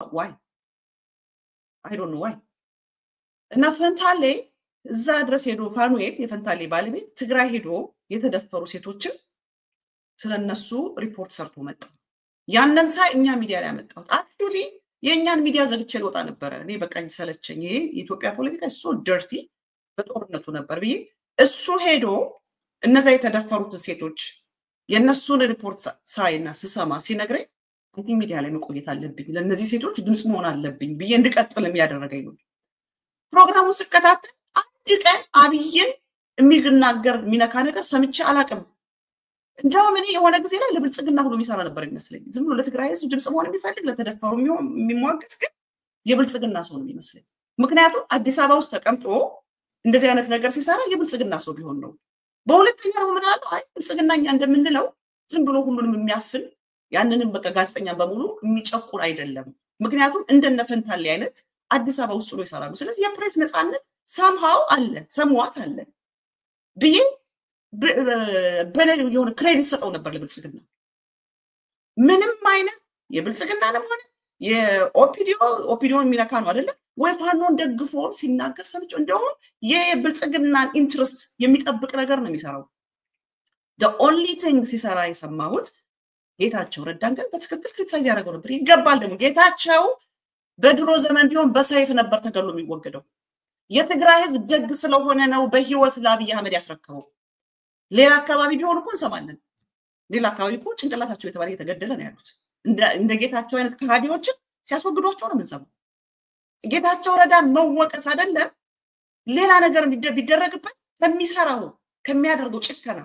Why? I don't know why. እና ፈንታሌ እዛ ድረስ ሄዶ ፋኑኤል የፈንታሌ ባለቤት ትግራይ ሄዶ የተደፈሩ ሴቶችን ስለነሱ ሪፖርት ሰርቶ መጣ። ያንን ሳይ እኛ ሚዲያ ላይ አመጣው። አክቹሊ የኛን ሚዲያ ዘግቼ ልወጣ ነበር። እኔ በቃኝ ሰለቸኝ። ይሄ የኢትዮጵያ ፖለቲካ ሶ ደርቲ በጦርነቱ ነበር ብዬ እሱ ሄዶ እነዛ የተደፈሩት ሴቶች የነሱን ሪፖርት ሳይና ስሰማ ሲነግረኝ አንተ ሚዲያ ላይ መቆየት አለብኝ ለነዚህ ሴቶች ድምጽ መሆን አለብኝ ብዬ እንድቀጥል የሚያደርገኝ ነው። ፕሮግራሙን ስከታተል አንድ ቀን አብይን የሚናገር ሚነካ ነገር ሰምቼ አላቅም። እንደውም እኔ የሆነ ጊዜ ላይ ለብልጽግና ሁሉ የሚሰራ ነበር ይመስለኝ። ዝም ብሎ ለትግራይ ህዝብ ድምጽ መሆን የሚፈልግ ለተደፈሩ የሚሟገት ግን የብልጽግና ሰው ነው የሚመስለኝ። ምክንያቱም አዲስ አበባ ውስጥ ተቀምጦ እንደዚህ አይነት ነገር ሲሰራ የብልጽግና ሰው ቢሆን ነው። በሁለተኛ ነው ምናለው አይ ብልጽግናኛ እንደምንለው ዝም ብሎ ሁሉንም የሚያፍን ያንንም በቃ ጋዜጠኛ በሙሉ የሚጨቁር አይደለም። ምክንያቱም እንደነ ፈንታሌ አይነት አዲስ አበባ ውስጥ ነው ይሰራሉ። ስለዚህ የፕሬስ ነፃነት somehow አለ ሰምዋት አለ ብዬ በኔ የሆነ ክሬዲት ሰጠው ነበር ለብልጽግና። ምንም አይነት የብልጽግና ለምን የኦፒዲዮ ሚነካ ነው አይደለ ወይ ፋኖን ደግፎ ሲናገር ሰምቼ እንደውም የብልጽግናን ኢንትረስት የሚጠብቅ ነገር ነው የሚሰራው። the only thing ሲሰራ የሰማሁት ጌታቸው ረዳን ግን በትክክል ክሪቲሳይዝ ያደርገው ነበር። ይገባል ደግሞ ጌታቸው በድሮ ዘመን ቢሆን በሰይፍ ነበር ተገሎ የሚወገደው። የትግራይ ህዝብ ደግ ስለሆነ ነው በህይወት ለአብይ አህመድ ያስረከበው። ሌላ አካባቢ ቢሆን እኮ እንሰማለን። ሌላ አካባቢ እኮ ጭንቅላታቸው የተባለ የተገደለ ነው ያሉት። እንደ ጌታቸው አይነት ከሃዲዎችን ሲያስወግዷቸው ነው የምንሰማው። ጌታቸው ረዳ መወቀስ አይደለም ሌላ ነገር ቢደረግበት ከሚሰራው ከሚያደርገው ጭከና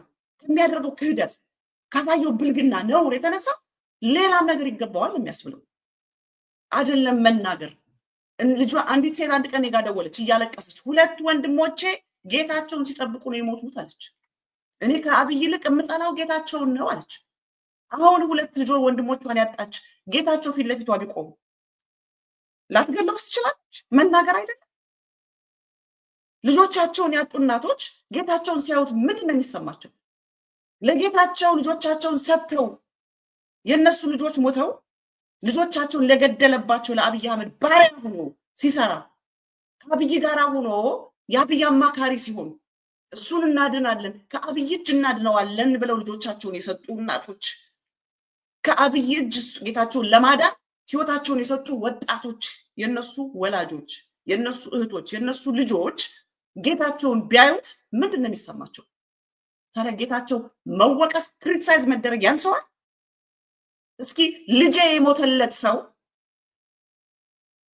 ከሚያደርገው ክህደት ካሳየው ብልግና ነው የተነሳ ሌላም ነገር ይገባዋል የሚያስብለው አይደለም መናገር። ልጇ አንዲት ሴት አንድ ቀን ጋር ደወለች እያለቀሰች ሁለት ወንድሞቼ ጌታቸውን ሲጠብቁ ነው የሞቱት አለች። እኔ ከአብይ ይልቅ የምጠላው ጌታቸውን ነው አለች። አሁን ሁለት ልጆች ወንድሞቿን ያጣች ጌታቸው ፊት ለፊቷ ቢቆም ላትገለው ትችላለች መናገር አይደለም። ልጆቻቸውን ያጡ እናቶች ጌታቸውን ሲያዩት ምንድነው የሚሰማቸው? ለጌታቸው ልጆቻቸውን ሰጥተው የነሱ ልጆች ሞተው ልጆቻቸውን ለገደለባቸው ለአብይ አህመድ ባሪያ ሆኖ ሲሰራ ከአብይ ጋር ሆኖ የአብይ አማካሪ ሲሆን እሱን እናድናለን ከአብይ እጅ እናድነዋለን ብለው ልጆቻቸውን የሰጡ እናቶች ከአብይ እጅ ጌታቸውን ለማዳን ህይወታቸውን የሰጡ ወጣቶች የነሱ ወላጆች የነሱ እህቶች የነሱ ልጆች ጌታቸውን ቢያዩት ምንድነው የሚሰማቸው? ታዲያ ጌታቸው መወቀስ ክሪቲሳይዝ መደረግ ያንሰዋል? እስኪ ልጄ የሞተለት ሰው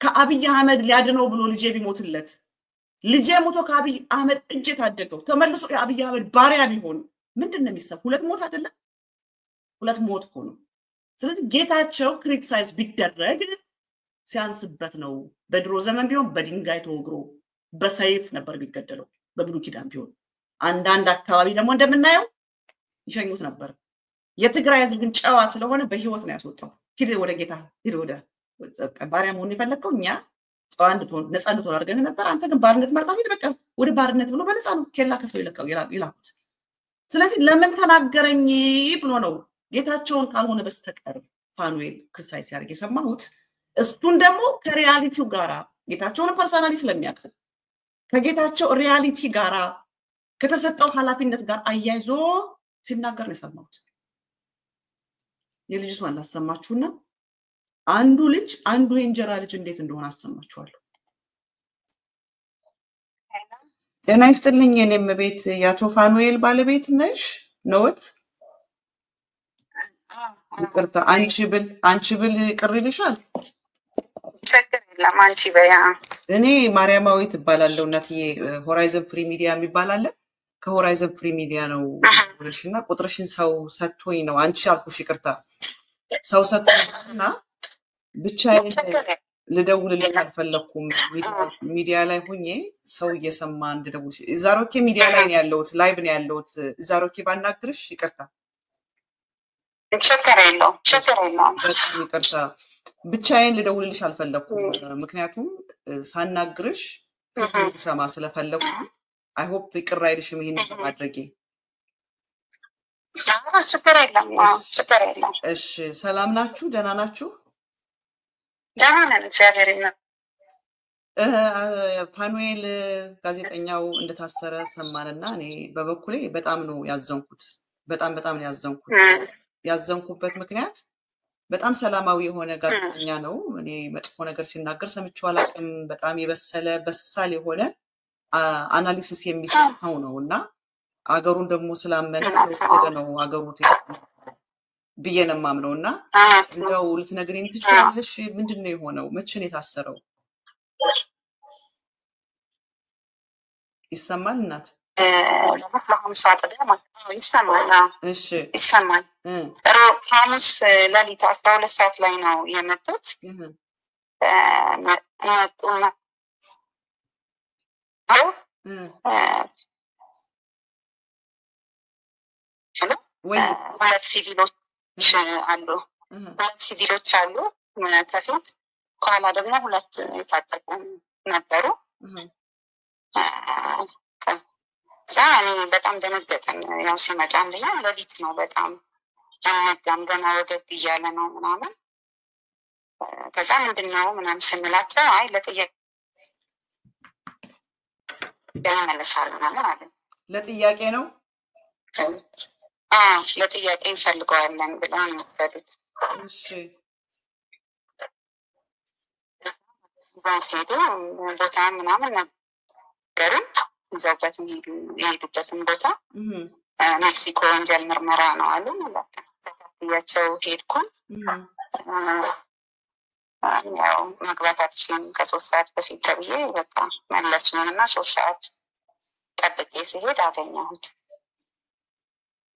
ከአብይ አህመድ ሊያድነው ብሎ ልጄ ቢሞትለት ልጄ ሞቶ ከአብይ አህመድ እጅ ታደገው ተመልሶ የአብይ አህመድ ባሪያ ቢሆን ምንድነው የሚሰማው? ሁለት ሞት አይደለም ሁለት ሞት እኮ ነው። ስለዚህ ጌታቸው ክሪቲሳይዝ ቢደረግ ሲያንስበት ነው። በድሮ ዘመን ቢሆን በድንጋይ ተወግሮ በሰይፍ ነበር ቢገደለው በብሉይ ኪዳን ቢሆን። አንዳንድ አካባቢ ደግሞ እንደምናየው ይሸኙት ነበር። የትግራይ ህዝብ ግን ጨዋ ስለሆነ በህይወት ነው ያስወጣው። ሂድ ወደ ጌታ ሂድ ወደ ባሪያ መሆን የፈለከው እኛ ጨዋ እንድትሆን ነፃ እንድትሆን አድርገን ነበር። አንተ ግን ባርነት መርጣ ሂድ በቃ ወደ ባርነት ብሎ በነፃ ነው ኬላ ከፍተው ይላኩት። ስለዚህ ለምን ተናገረኝ ብሎ ነው ጌታቸውን ካልሆነ በስተቀር ፋኑኤል ክሪቲሳይዝ ያደርግ የሰማሁት። እሱን ደግሞ ከሪያሊቲው ጋራ ጌታቸውን ፐርሰናሊ ስለሚያውቅ ከጌታቸው ሪያሊቲ ጋራ ከተሰጠው ኃላፊነት ጋር አያይዞ ሲናገር ነው የሰማሁት። የልጅቷን ላሰማችሁና አንዱ ልጅ አንዱ የእንጀራ ልጅ እንዴት እንደሆነ አሰማችኋለሁ። ጤና ይስጥልኝ የኔም ቤት ያቶ ፋኑኤል ባለቤት ነሽ ነውት? ይቅርታ አንቺ ብል ቅር ይልሻል? ችግር የለም አንቺ በያ። እኔ ማርያማዊት እባላለሁ እናትዬ። ሆራይዘን ፍሪ ሚዲያ የሚባል አለ። ከሆራይዘን ፍሪ ሚዲያ ነው ብለሽና ቁጥርሽን ሰው ሰጥቶኝ ነው አንቺ አልኩሽ። ይቅርታ ሰው ሰጥቶኝና ብቻዬን ልደውልልሽ አልፈለኩም። ሚዲያ ላይ ሆኜ ሰው እየሰማ እንድደውልሽ ዛሮኬ ሚዲያ ላይ ነው ያለሁት፣ ላይቭ ነው ያለሁት። ዛሮኬ ባናግርሽ ይቅርታ። ችግር የለውም ይቅርታ ብቻዬን ልደውልልሽ አልፈለኩም። ምክንያቱም ሳናግርሽ ሰማ ስለፈለኩ አይ ሆፕ ይቅር አይልሽም ይሄን ማድረጌ። ችግር የለም። እሺ ሰላም ናችሁ? ደህና ናችሁ? ደህና ነን እግዚአብሔር ይመስገን። ፋኑኤል ጋዜጠኛው እንደታሰረ ሰማንና እኔ በበኩሌ በጣም ነው ያዘንኩት። በጣም ነው ያዘንኩት። ያዘንኩበት ምክንያት በጣም ሰላማዊ የሆነ ጋዜጠኛ ነው። እኔ መጥፎ ነገር ሲናገር ሰምቼው አላውቅም። በጣም በሳል የሆነ አናሊሲስ የሚሰጥ ነው እና አገሩን ደግሞ ስላመነ ስለወደደ ነው አገሩ ብዬ ነው የማምነው። እና እንደው ልትነግሪኝ ትችላለሽ? ምንድን ነው የሆነው? መቼ ነው የታሰረው? ይሰማል እናት? ለሐሙስ አጥቢያ ማለት ነው። ይሰማል? እሺ ይሰማል። ሐሙስ ሌሊት 12 ሰዓት ላይ ነው የመጡት። መጡና ሁለት ሲቪሎች አሉ ከፊት፣ ከኋላ ደግሞ ሁለት የታጠቁ ነበሩ። ከዛ እኔ በጣም ደነገጥን። ያው ሲመጣ አንደኛ ሌሊት ነው፣ በጣም አልነጋም፣ ገና ወገብ እያለ ነው ምናምን። ከዛ ምንድነው ምናምን ስንላቸው አይ ለጥያቄ ይመለሳል ምናምን አለ። ለጥያቄ ነው ለጥያቄ እንፈልገዋለን ብለው ነው የወሰዱት። እሺ እዛው ሄዱ፣ ቦታ ምናምን ነገሩን፣ እዛውበትም የሄዱበትን ቦታ ሜክሲኮ ወንጀል ምርመራ ነው አሉ። ተከትያቸው ሄድኩኝ። ያው መግባታችን ከ3 ሰዓት በፊት ተብዬ በቃ መለሱን እና 3 ሰዓት ጠብቄ ሲሄድ አገኘሁት።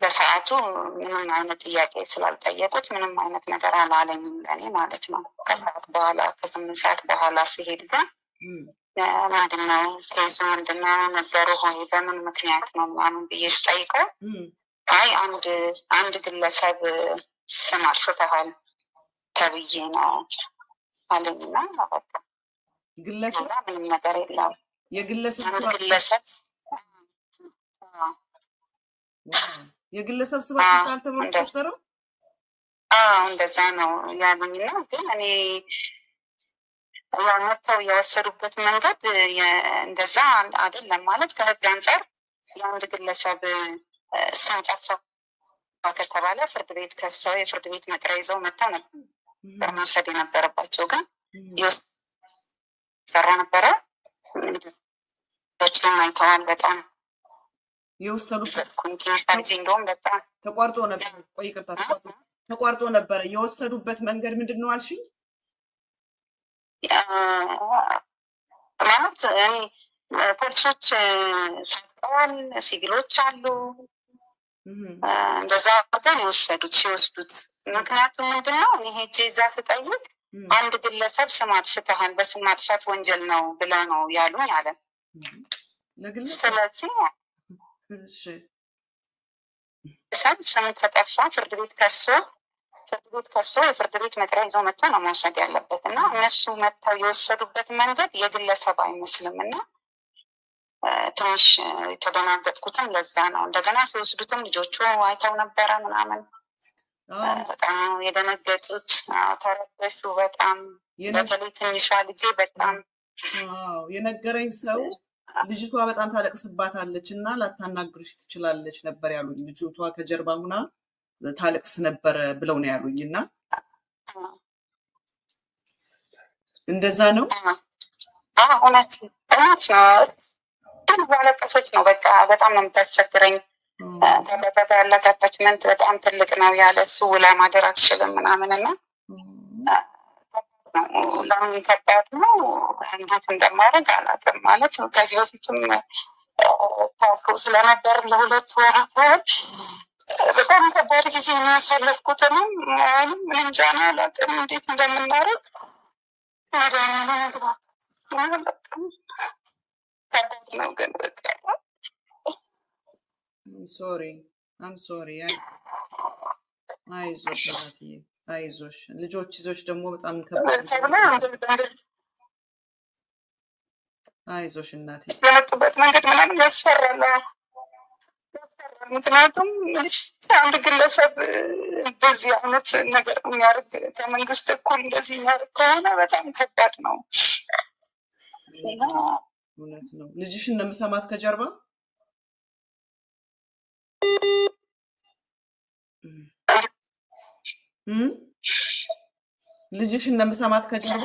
በሰዓቱ ምንም አይነት ጥያቄ ስላልጠየቁት ምንም አይነት ነገር አላለኝም ለእኔ ማለት ነው። ከሰዓት በኋላ ከ8 ሰዓት በኋላ ሲሄድ ግን ምንድነው ኬዙ ምንድነው ነገሩ ሆይ በምን ምክንያት ነው ምናምን ብዬ ስጠይቀው አይ አንድ ግለሰብ ስም አጥፍተሃል ተብዬ ነው አለኝና በቃ ግለሰብ ምንም ነገር የለም። የግለሰብ ስባት አልተባለ ተሰረው እንደዛ ነው ያሉኝና ግን እኔ ያመጣው የወሰዱበት መንገድ እንደዛ አይደለም ማለት ከህግ አንፃር የአንድ ግለሰብ ስም ጠፋ ከተባለ ፍርድ ቤት ከሰው የፍርድ ቤት መጥሪያ ይዘው መጥተው ነበር መውሰድ የነበረባቸው። ግን ይሰራ ነበረ ዶችን አይተዋል። በጣም የወሰዱበት እንደውም በጣም ተቋርጦ ነበር። ቆይ ይቅርታ ተቋርጦ ነበር። የወሰዱበት መንገድ ምንድን ነው አልሽኝ? ማለት ፖሊሶች ታጥቀዋል፣ ሲቪሎች አሉ። እንደዛ አድርገን የወሰዱት ሲወስዱት ምክንያቱም ምንድነው እኔ ሄጄ እዛ ስጠይቅ አንድ ግለሰብ ስም አጥፍተሃል በስም ማጥፋት ወንጀል ነው ብለው ነው ያሉኝ አለ። ስለዚህ ስም ከጠፋ ፍርድ ቤት ከሶ የፍርድ ቤት መጥሪያ ይዘው መጥቶ ነው መውሰድ ያለበት እና እነሱ መጥተው የወሰዱበት መንገድ የግለሰብ አይመስልም እና ትንሽ የተደናገጥኩትም ለዛ ነው። እንደገና ሲወስዱትም ልጆቹ አይተው ነበረ ምናምን በጣም የደነገጡት፣ ተረበሹ በጣም። በተለይ ትንሿ ልጄ በጣም የነገረኝ ሰው ልጅቷ በጣም ታለቅስባታለች እና ላታናግርሽ ትችላለች ነበር ያሉኝ። ልጅቷ ከጀርባ ሁና ታለቅስ ነበር ብለው ነው ያሉኝ እና እንደዛ ነው። እውነት ነው። ባለቀሰች ነው በቃ በጣም ነው የምታስቸግረኝ። ተለቀቀ ያላት አታችመንት በጣም ትልቅ ነው። ያለ እሱ ውላ ማደር አትችልም ምናምን እና ለምን ከባድ ነው። እንዴት እንደማደርግ አላውቅም። ማለት ከዚህ በፊትም ታፍሮ ስለነበር ለ2 ወራት በጣም ከባድ ጊዜ ነው ያሳለፍኩትንም እንጃ አላውቅም እንዴት እንደምናደርግ ከባድ ነው ግን በቃ I'm sorry አይዞሽ እናትዬ አይዞሽ። ልጆች ይዞሽ ደግሞ በጣም ከባድ አይዞሽ እናትዬ። የመጡበት መንገድ ምናምን ያስፈራል ምክንያቱም አንድ ግለሰብ እንደዚህ አይነት ነገር የሚያደርግ ከመንግስት እኩል እንደዚህ የሚያደርግ ከሆነ በጣም ከባድ ነው። እውነት ነው። ልጅሽን እንደምሰማት ከጀርባ ልጅሽን እንደምሰማት ከጀርባ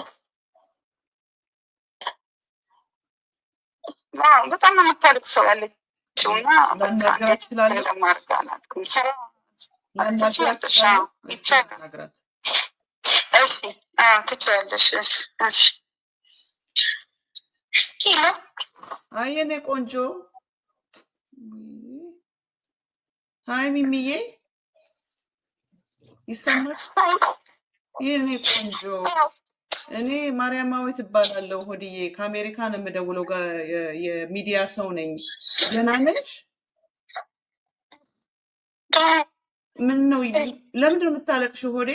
በጣም የምታለቅሰው ያለችውና ላናግራት እችላለሁ። ለማርጋናት ስራ ላናግራት ይቻላል። ትችላለሽ። እሺ ኪሎ የኔ ቆንጆ ሃይ ሚሚዬ ይሰማል? የኔ ቆንጆ እኔ ማርያማዊት እባላለሁ ሆድዬ ከአሜሪካ ነው የምደውለው የሚዲያ ሰው ነኝ። ደህና ነሽ? ምን ነው ለምንድን ነው የምታለቅሽው ሆዴ?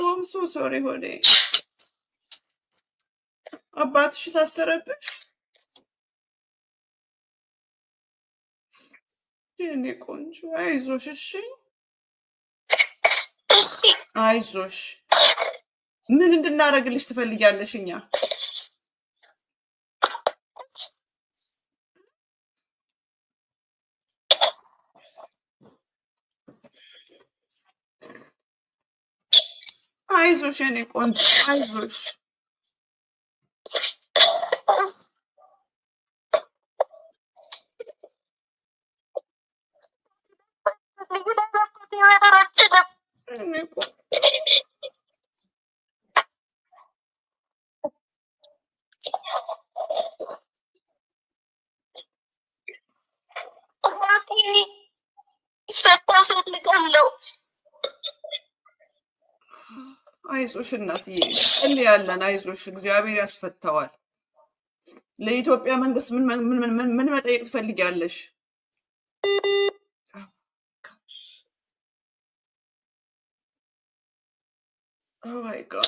I'm so sorry ሆዴ። አባትሽ ታሰረብሽ? የኔ ቆንጆ አይዞሽ እሺ አይዞሽ። ምን እንድናደርግልሽ ትፈልጊያለሽ? እኛ አይዞሽ የኔ ቆንጆ አይዞሽ። አይዞሽ እናትዬ እንጸልያለን። አይዞሽ እግዚአብሔር ያስፈታዋል። ለኢትዮጵያ መንግስት ምን መጠየቅ ትፈልጊያለሽ? Oh my God.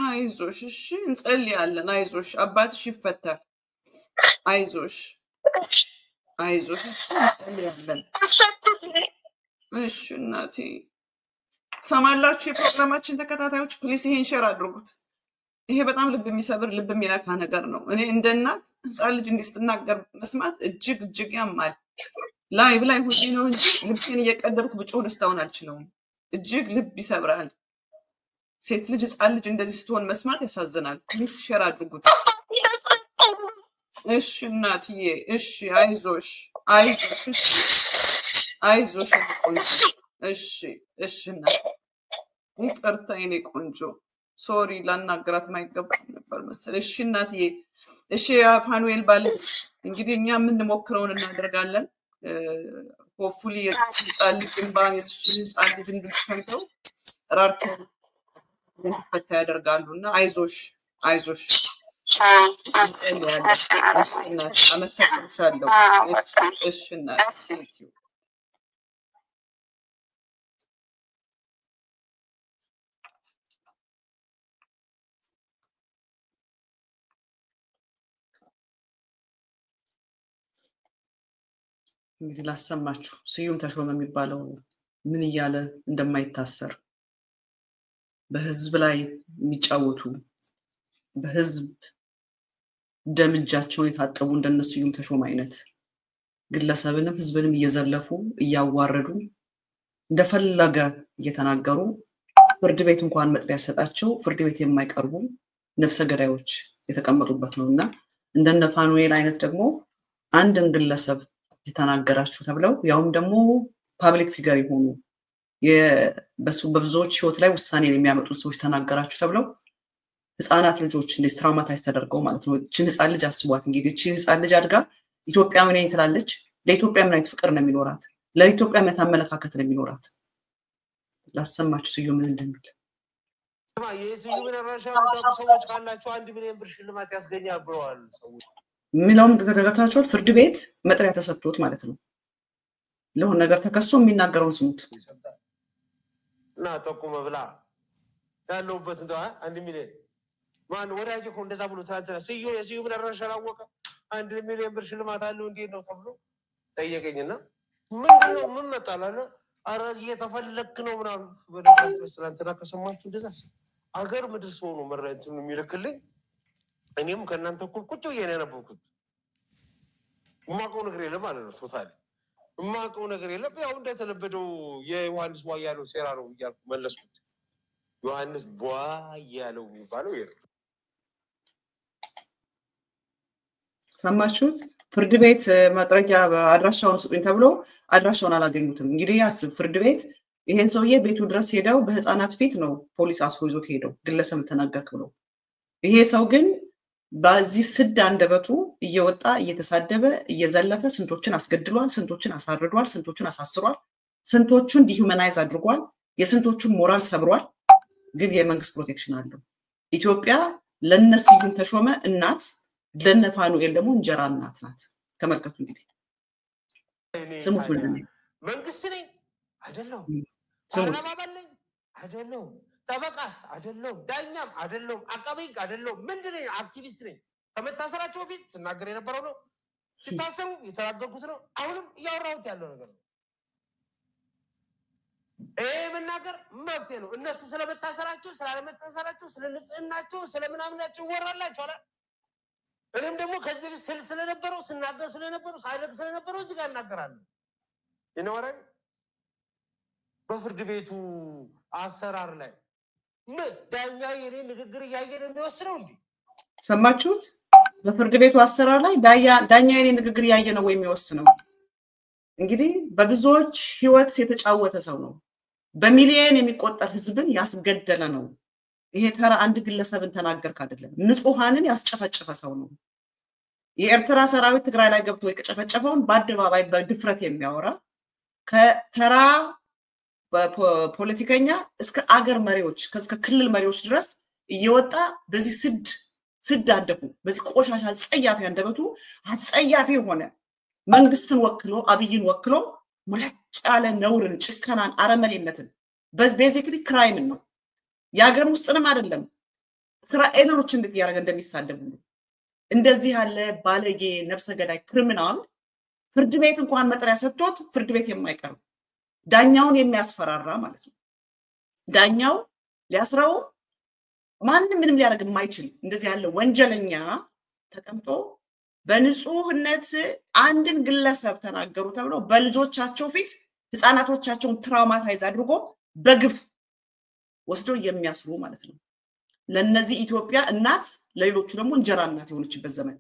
አይዞሽ እሺ እንጸልያለን። አይዞሽ አባትሽ ይፈታል። አይዞሽ አይዞሽ እሺ እንጸልያለን። እሺ እናቴ ሰማላችሁ? የፕሮግራማችን ተከታታዮች ፕሊስ ይሄን ሼር አድርጉት። ይሄ በጣም ልብ የሚሰብር ልብ የሚነካ ነገር ነው። እኔ እንደ እናት ህፃን ልጅ እንዲህ ስትናገር መስማት እጅግ ያማል። ላይቭ ላይ ሁሌ ነው እንጂ ልብሴን እየቀደድኩ ብጮህ ደስታውን አልችለውም። እጅግ ልብ ይሰብራል። ሴት ልጅ ህፃን ልጅ እንደዚህ ስትሆን መስማት ያሳዝናል። ፕሊስ ሼር አድርጉት። እሺ እናትዬ እሺ አይዞሽ አይዞሽ እሺ አይዞሽ እሺ እናት ይቅርታ የኔ ቆንጆ ሶሪ ላናገራት ማይገባ ነበር መሰለኝ። እሺ እናትዬ እሺ ፋኑኤል ባለ እንግዲህ እኛ የምንሞክረውን እናደርጋለን። ሆፕፉሊ የህፃን ልጅ እንባን የህፃን ልጅ እንድትሰምተው ራርተው እንዲፈታ ያደርጋሉና አይዞሽ አይዞሽ አመሰግናለሁ። እሺ እናት ቴንክ ዩ እንግዲህ ላሰማችሁ ስዩም ተሾመ የሚባለው ምን እያለ እንደማይታሰር በህዝብ ላይ የሚጫወቱ በህዝብ ደምጃቸው የታጠቡ እንደነሱ ስዩም ተሾመ አይነት ግለሰብንም ህዝብንም እየዘለፉ እያዋረዱ እንደፈለገ እየተናገሩ ፍርድ ቤት እንኳን መጥሪያ ሰጣቸው ፍርድ ቤት የማይቀርቡ ነፍሰ ገዳዮች የተቀመጡበት ነውና እንደነ ፋኑኤል አይነት ደግሞ አንድን ግለሰብ የተናገራችሁ ተብለው ያውም ደግሞ ፐብሊክ ፊገር ይሆኑ በብዙዎች ህይወት ላይ ውሳኔ የሚያመጡ ሰዎች ተናገራችሁ ተብለው ህፃናት ልጆች እንደ ትራውማታይዝ ተደርገው ማለት ነው። እቺን ህፃን ልጅ አስቧት እንግዲህ እቺ ህፃን ልጅ አድጋ ኢትዮጵያዊ ነኝ ትላለች። ለኢትዮጵያ ምን አይነት ፍቅር ነው የሚኖራት? ለኢትዮጵያ ምን አመለካከት ነው የሚኖራት? ላሰማችሁ ስዩም ምን እንደሚል የስዩምን አራሻ የምታውቁ ሰዎች ካላችሁ 1 ሚሊዮን ብር ሽልማት ያስገኛል ብለዋል ሰዎች ምንም ከተከታተላችሁ ፍርድ ቤት መጥሪያ ተሰጥቶት ማለት ነው ለሆነ ነገር ተከሶ የሚናገረውን ስሙት እና ተቆመ ብላ ያለውበት እንደው 1 ሚሊዮን ማን ወራጅ እኮ እንደዛ ብሎ ትላንትና የስዩምን አራሻ አወቀ 1 ሚሊዮን ብር ሽልማት አለው እንዴት ነው ተብሎ ጠየቀኝና ምን መጣላለ አራዝ እየተፈለክ ነው ምናምን በደንብ ስለንተና ከሰማችሁ እንደዛስ አገር ምድር ሰው ነው መረንት የሚልክልኝ እኔም ከናንተ እኮ ቁጭ ብዬ ነው ያነበብኩት ማቆ ነገር የለም ማለት ነው ቶታሊ ማቆ ነገር የለም ያው እንደተለበደው የዮሐንስ ዋያለው ሴራ ነው ይያልኩ መለስኩት ዮሐንስ ዋያለው የሚባለው ይሄ ሰማችሁት ፍርድ ቤት መጥረጊያ አድራሻውን ስጡኝ ተብሎ አድራሻውን አላገኙትም እንግዲህ ያስብ ፍርድ ቤት ይሄን ሰውዬ ቤቱ ድረስ ሄደው በህፃናት ፊት ነው ፖሊስ አስወይዞት ሄደው ግለሰብ ተናገርክ ብሎ ይሄ ሰው ግን በዚህ ስድ አንደበቱ እየወጣ እየተሳደበ እየዘለፈ ስንቶችን አስገድሏል ስንቶችን አሳርዷል ስንቶችን አሳስሯል ስንቶቹን ዲሁማናይዝ አድርጓል የስንቶቹን ሞራል ሰብሯል ግን የመንግስት ፕሮቴክሽን አለው ኢትዮጵያ ለነስዩም ተሾመ እናት ለነፋኑኤል ደግሞ እንጀራ እናት ናት ተመልከቱ እንግዲህ ስሙት ምንድነው መንግስት ነኝ አይደለም አናባባለኝ አይደለም ተበቃስ አይደለም ዳኛም አይደለም አቃቤ አይደለም ምንድነው አክቲቪስት ነኝ ከመታሰራቸው በፊት ስናገር የነበረው ነው ሲታሰሩ የተናገርኩት ነው አሁንም ያወራሁት ያለው ነገር ነው መናገር መብቴ ነው እነሱ ስለመታሰራቸው ስላለመታሰራቸው ስለንጽህናቸው ስለምናምናቸው ወራላቸው አላ እኔም ደግሞ ከዚህ በፊት ስለነበረው ስናገር ስለነበረው ሳይለቅ ስለነበረው እዚህ ጋር እናገራለሁ ይኖረን በፍርድ ቤቱ አሰራር ላይ ዳኛ የኔ ንግግር ያየን የሚወስነው እንዴ ሰማችሁት በፍርድ ቤቱ አሰራር ላይ ዳኛ የኔ ንግግር ያየ ነው ወይ የሚወስነው እንግዲህ በብዙዎች ህይወት የተጫወተ ሰው ነው በሚሊዮን የሚቆጠር ህዝብን ያስገደለ ነው ይሄ ተራ አንድ ግለሰብን ተናገርክ አይደለም ንጹሃንን ያስጨፈጨፈ ሰው ነው የኤርትራ ሰራዊት ትግራይ ላይ ገብቶ የጨፈጨፈውን በአደባባይ በድፍረት የሚያወራ ከተራ ፖለቲከኛ እስከ አገር መሪዎች እስከ ክልል መሪዎች ድረስ እየወጣ በዚህ ስድ አንደፉ በዚህ ቆሻሻ ጸያፊ አንደበቱ አጸያፊ ሆነ መንግስትን ወክሎ አብይን ወክሎ ሙለጭ ያለ ነውርን ጭከናን አረመኔነትን ቤዚክሊ ክራይም ነው ያገር ውስጥንም አይደለም እስራኤሎች እንዴት ያረጋ እንደሚሳደቡ እንደዚህ ያለ ባለጌ ነፍሰ ገዳይ ክሪሚናል ፍርድ ቤት እንኳን መጥሪያ ሰጥቶት ፍርድ ቤት የማይቀር ዳኛውን የሚያስፈራራ ማለት ነው ዳኛው ሊያስራው ማንንም ምንም ሊያረግ የማይችል እንደዚህ ያለ ወንጀለኛ ተቀምጦ በንጹህነት አንድን ግለሰብ ተናገሩ ተብሎ በልጆቻቸው ፊት ህፃናቶቻቸውን ትራውማታይዝ አድርጎ በግፍ ወስዶ የሚያስሩ ማለት ነው ለነዚህ ኢትዮጵያ እናት ለሌሎቹ ደግሞ እንጀራ እናት የሆነችበት ዘመን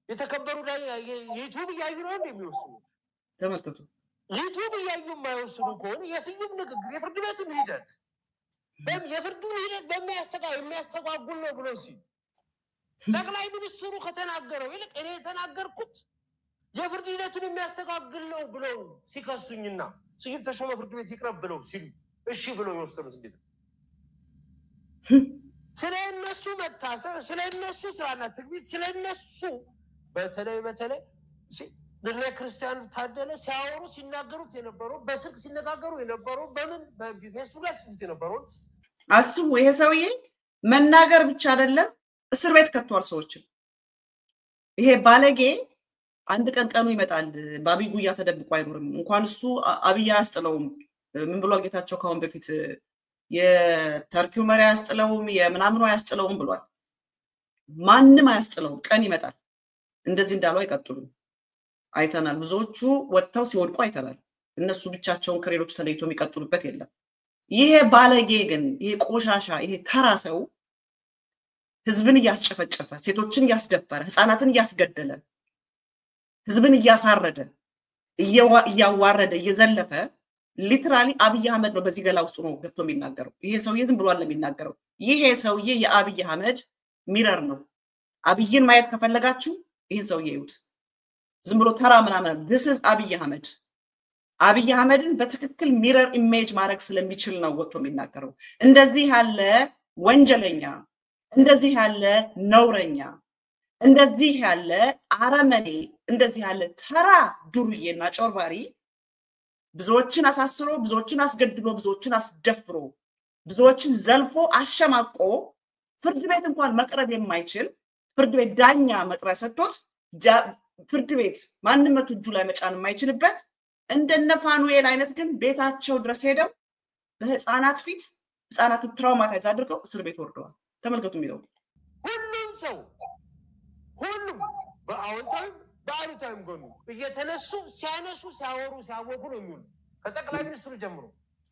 የተከበሩ ላይ ዩቲዩብ ያዩ ነው እንደሚወስኑ ተመልከቱ ዩቲዩብ ያዩ የማይወስኑ ከሆነ የስዩም ንግግር የፍርድ ቤቱን ሂደት የፍርዱን ሂደት የሚያስተጓጉል ነው ብሎ ሲል ጠቅላይ ሚኒስትሩ ከተናገረው ይልቅ እኔ የተናገርኩት የፍርድ ሂደቱን የሚያስተጓጉል ነው ብለው ሲከሱኝና ስዩም ተሾመ ፍርድ ቤት ይቅረብ ብለው ሲሉ እሺ ብለው ይወሰኑት እንዴት ስለነሱ መታሰር ስለነሱ ስራና ትግቢት ስለነሱ በተለይ ለክርስቲያን ታደለ ሲያወሩ ሲናገሩት የነበረው በስልክ ሲነጋገሩ የነበረው በምን በፌስቡክ ላይ ሲጽፉት የነበረው አስቡ ይሄ ሰውዬ መናገር ብቻ አይደለም እስር ቤት ከተዋል ሰዎችን ይሄ ባለጌ አንድ ቀኑ ይመጣል ባቢ ጉያ ተደብቆ አይኖርም እንኳን እሱ አብያ ያስጥለውም ምን ብሏል ጌታቸው ካሁን በፊት የተርኪው መሪ ያስጥለውም የምናምኑ ያስጥለውም ብሏል ማንንም ያስጥለውም ቀን ይመጣል እንደዚህ እንዳለው አይቀጥሉም አይተናል ብዙዎቹ ወጣው ሲወድቁ አይተናል እነሱ ብቻቸውን ከሌሎች ተለይቶ የሚቀጥሉበት የለም ይሄ ባለጌ ግን ይሄ ቆሻሻ ይሄ ተራ ሰው ህዝብን ያስጨፈጨፈ ሴቶችን ያስደፈረ ህፃናትን ያስገደለ ህዝብን ያሳረደ እያዋረደ እየዘለፈ ሊትራሊ አብይ አህመድ ነው በዚህ ገላ ውስጥ ነው ገብቶ የሚናገረው ይሄ ሰውዬ ዝም ብሎ አይደለም የሚናገረው ይሄ ሰውዬ የአብይ አህመድ ሚረር ነው አብይን ማየት ከፈለጋችሁ ይሄን ሰውዬ ይዩት ዝም ብሎ ተራ ምናምን this is አብይ አህመድ አብይ አህመድን በትክክል ሚረር ኢሜጅ ማድረግ ስለሚችል ነው ወጥቶ የሚናገረው። እንደዚህ ያለ ወንጀለኛ፣ እንደዚህ ያለ ነውረኛ፣ እንደዚህ ያለ አረመኔ፣ እንደዚህ ያለ ተራ ዱርዬና ጮርባሪ ብዙዎችን አሳስሮ፣ ብዙዎችን አስገድሎ፣ ብዙዎችን አስደፍሮ፣ ብዙዎችን ዘልፎ አሸማቆ ፍርድ ቤት እንኳን መቅረብ የማይችል ፍርድ ቤት ዳኛ መጥሪያ ሰጥቶት ፍርድ ቤት ማንም መቶ እጁ ላይ መጫን የማይችልበት እንደነ ፋኑኤል አይነት ግን ቤታቸው ድረስ ሄደው በህፃናት ፊት ህፃናት ትራውማታይዝ አድርገው እስር ቤት ወርደዋል። ተመልከቱ የሚለው ሁሉም ሰው ሁሉም በአዎንታዊ በአሉታዊ ጎኑ እየተነሱ ሲያነሱ ሲያወሩ ሲያወጉ ነው የሚውሉ። ከጠቅላይ ሚኒስትሩ ጀምሮ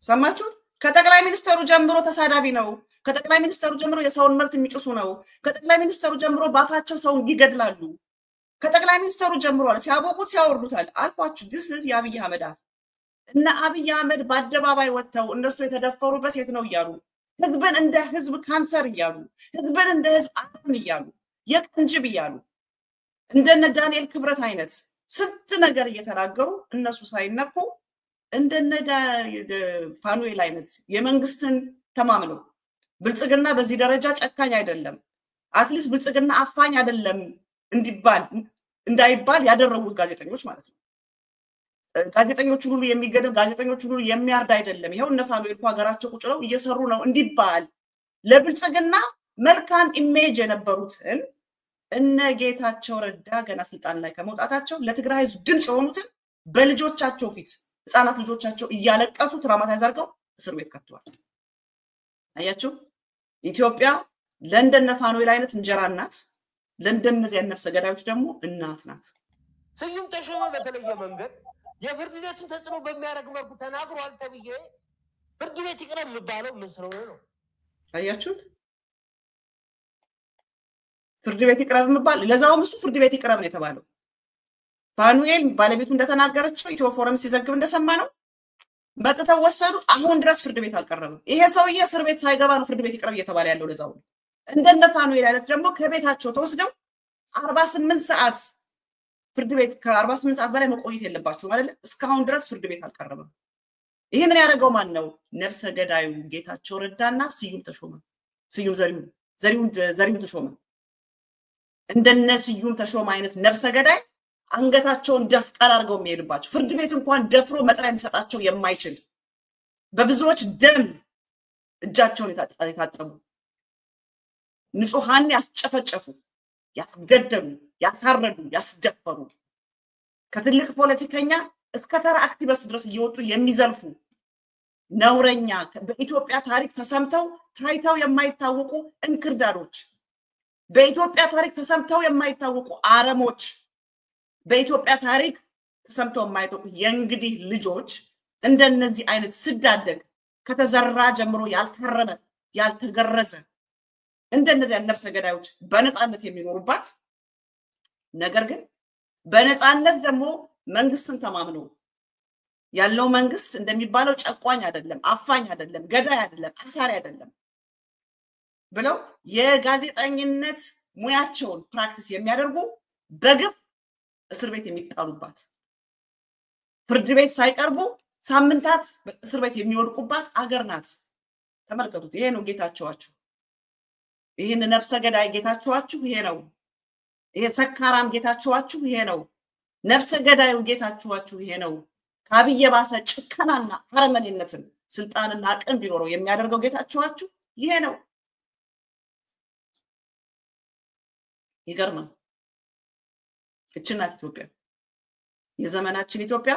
ሰማችሁት? ከጠቅላይ ሚኒስትሩ ጀምሮ ተሳዳቢ ነው። ከጠቅላይ ሚኒስትሩ ጀምሮ የሰውን መብት የሚጥሱ ነው። ከጠቅላይ ሚኒስትሩ ጀምሮ ባፋቸው ሰውን ይገድላሉ። ከጠቅላይ ሚኒስትሩ ጀምሮ ሲያቦቁት ሲያወርዱታል። አልኳችሁ this is የአብይ አህመድ አፍ እና አብይ አህመድ በአደባባይ ወጥተው እነሱ የተደፈሩበት ሴት ነው እያሉ ህዝብን እንደ ህዝብ ካንሰር እያሉ ህዝብን እንደ ህዝብ አጥም እያሉ የቅንጅብ እያሉ እንደነ ዳንኤል ክብረት አይነት ስንት ነገር እየተናገሩ እነሱ ሳይነኩ እንደነ ፋኑኤል አይነት የመንግስትን ተማምነው ብልጽግና በዚህ ደረጃ ጨካኝ አይደለም አትሊስት ብልጽግና አፋኝ አይደለም እንዳይባል ያደረጉት ጋዜጠኞች ማለት ነው። ጋዜጠኞቹ ሁሉ የሚገደል ጋዜጠኞቹ ሁሉ የሚያርድ አይደለም። ይሄው እነ ፋኑኤል ሀገራቸው ቁጭ ብለው እየሰሩ ነው እንዲባል ለብልጽግና መልካም ኢሜጅ የነበሩትን እነ ጌታቸው ረዳ ገና ስልጣን ላይ ከመውጣታቸው ለትግራይ ህዝብ ድምጽ የሆኑትን በልጆቻቸው ፊት ህፃናት ልጆቻቸው እያለቀሱ ትራውማታይዝ አድርገው እስር ቤት ከተዋል። አያችሁ ኢትዮጵያ ለንደነ ፋኑኤል አይነት እንጀራ እናት ለእንደነዚህ ነፍሰ ገዳዮች ደግሞ እናት ናት። ስዩም ተሾመ በተለየ መንገድ የፍርድ ቤቱን ተጽዕኖ በሚያደርግ መልኩ ተናግሯል ተብዬ ፍርድ ቤት ይቅረብ የሚባለው ምን ስለሆነ ነው? አያችሁት? ፍርድ ቤት ይቅረብ የሚባል ለዛውም እሱ ፍርድ ቤት ይቅረብ ነው የተባለው። ፋኑኤል ባለቤቱ እንደተናገረችው ኢትዮ ፎረም ሲዘግብ እንደሰማ ነው መጥተው ወሰዱ። አሁን ድረስ ፍርድ ቤት አልቀረበም። ይሄ ሰውዬ እስር ቤት ሳይገባ ነው ፍርድ ቤት ይቅረብ እየተባለ ያለው ለዛው። እንደነ ፋኑኤል አይነት ደግሞ ከቤታቸው ተወስደው 48 ሰዓት ፍርድ ቤት ከ48 ሰዓት በላይ መቆየት የለባቸው ማለት እስካሁን ድረስ ፍርድ ቤት አልቀረበም። ይሄንን ያደረገው ማን ነው? ነፍሰ ገዳዩ ጌታቸው ረዳና ስዩም ተሾመ። ስዩም ዘሪሁን ተሾመ። እንደነ ስዩም ተሾመ አይነት ነፍሰ ገዳይ አንገታቸውን ደፍቀር አድርገው የሚሄድባቸው ፍርድ ቤት እንኳን ደፍሮ መጥሪያ ሊሰጣቸው የማይችል በብዙዎች ደም እጃቸውን የታጠቡ ንጹሃን ያስጨፈጨፉ ያስገደሉ ያሳረዱ ያስደፈሩ ከትልቅ ፖለቲከኛ እስከ ተራ አክቲቪስት ድረስ እየወጡ የሚዘልፉ ነውረኛ በኢትዮጵያ ታሪክ ተሰምተው ታይተው የማይታወቁ እንክርዳዶች በኢትዮጵያ ታሪክ ተሰምተው የማይታወቁ አረሞች በኢትዮጵያ ታሪክ ተሰምተው የማይታወቁ የእንግዲህ ልጆች እንደነዚህ አይነት ስዳደግ ከተዘራ ጀምሮ ያልተረመ ያልተገረዘ እንደነዚህ ነፍሰ ገዳዮች በነፃነት የሚኖሩባት ነገር ግን በነፃነት ደግሞ መንግስትን ተማምነው ያለው መንግስት እንደሚባለው ጨቋኝ አይደለም አፋኝ አይደለም ገዳይ አይደለም አሳሪ አይደለም ብለው የጋዜጠኝነት ሙያቸውን ፕራክቲስ የሚያደርጉ በግፍ እስር ቤት የሚጣሉባት ፍርድ ቤት ሳይቀርቡ ሳምንታት እስር ቤት የሚወድቁባት አገር ናት። ተመልከቱት። ይሄ ነው ጌታቸዋችሁ። ይሄን ነፍሰ ገዳይ ጌታቸዋችሁ ይሄ ነው። ይሄ ሰካራም ጌታቸዋችሁ ይሄ ነው። ነፍሰ ገዳዩ ጌታቸዋችሁ ይሄ ነው። ከአብይ ባሰ ጭከናና አረመኔነትን ስልጣንና አቅም ቢኖረው የሚያደርገው ጌታቸዋችሁ ይሄ ነው። ይገርማል። እችናት ኢትዮጵያ የዘመናችን ኢትዮጵያ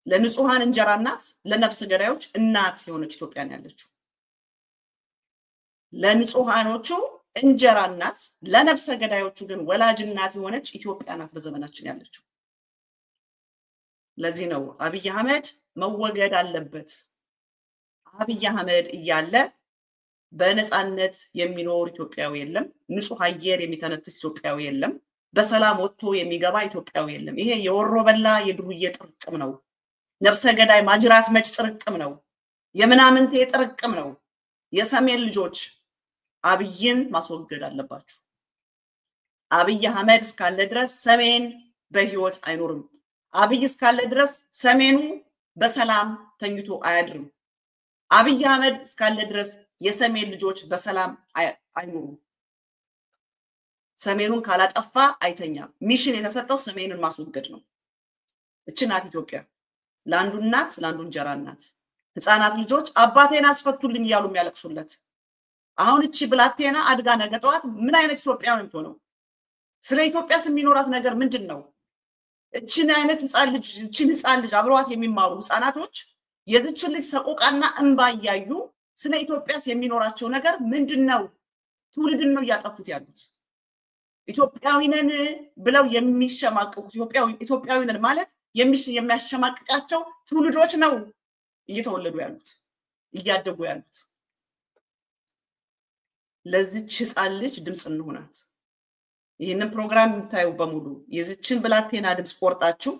ለንጹሃን እንጀራ እናት ለነፍስ ገዳዮች እናት የሆነች ኢትዮጵያ ነው ያለችው። ለንጹሃኖቹ እንጀራ እናት ለነፍስ ገዳዮቹ ግን ወላጅ እናት የሆነች ኢትዮጵያ ናት በዘመናችን ያለችው። ለዚህ ነው አብይ አህመድ መወገድ አለበት። አብይ አህመድ እያለ በነፃነት የሚኖር ኢትዮጵያዊ የለም። ንጹህ አየር የሚተነፍስ ኢትዮጵያዊ የለም። በሰላም ወጥቶ የሚገባ ኢትዮጵያዊ የለም። ይሄ የወሮ በላ የድሩዬ ጥርቅም ነው። ነፍሰ ገዳይ ማጅራት መጭ ጥርቅም ነው። የምናምንቴ ጥርቅም ነው። የሰሜን ልጆች አብይን ማስወገድ አለባችሁ። አብይ አህመድ እስካለ ድረስ ሰሜን በህይወት አይኖርም። አብይ እስካለ ድረስ ሰሜኑ በሰላም ተኝቶ አያድርም አብይ አህመድ እስካለ ድረስ የሰሜን ልጆች በሰላም አይኖሩ ሰሜኑን ካላጠፋ አይተኛም ሚሽን የተሰጠው ሰሜኑን ማስወገድ ነው እችናት ኢትዮጵያ ለአንዱ እናት ለአንዱ እንጀራ እናት ህፃናት ልጆች አባቴን አስፈቱልኝ ይያሉ የሚያለቅሱለት አሁን እቺ ብላቴና አድጋ ነገጧት ምን አይነት ኢትዮጵያ ነው የምትሆነው ስለ ኢትዮጵያስ የሚኖራት ነገር ምንድነው እቺን አይነት ህፃን ልጅ አብረዋት የሚማሩ ህፃናቶች የዚችን ልጅ ሰቆቃና እንባ ያዩ ስለ ኢትዮጵያስ የሚኖራቸው ነገር ምንድነው ትውልድን ነው ያጠፉት ያሉት ኢትዮጵያዊ ነን ብለው የሚሸማቀቁት ኢትዮጵያዊ ነን ማለት የሚያሸማቅቃቸው ትውልዶች ነው እየተወለዱ ያሉት እያደጉ ያሉት ለዚህ ህፃን ልጅ ድምጽ እንሆናት ይሄንን ፕሮግራም የምታዩ በሙሉ የዚችን ብላቴና ድምጽ ቆርጣችሁ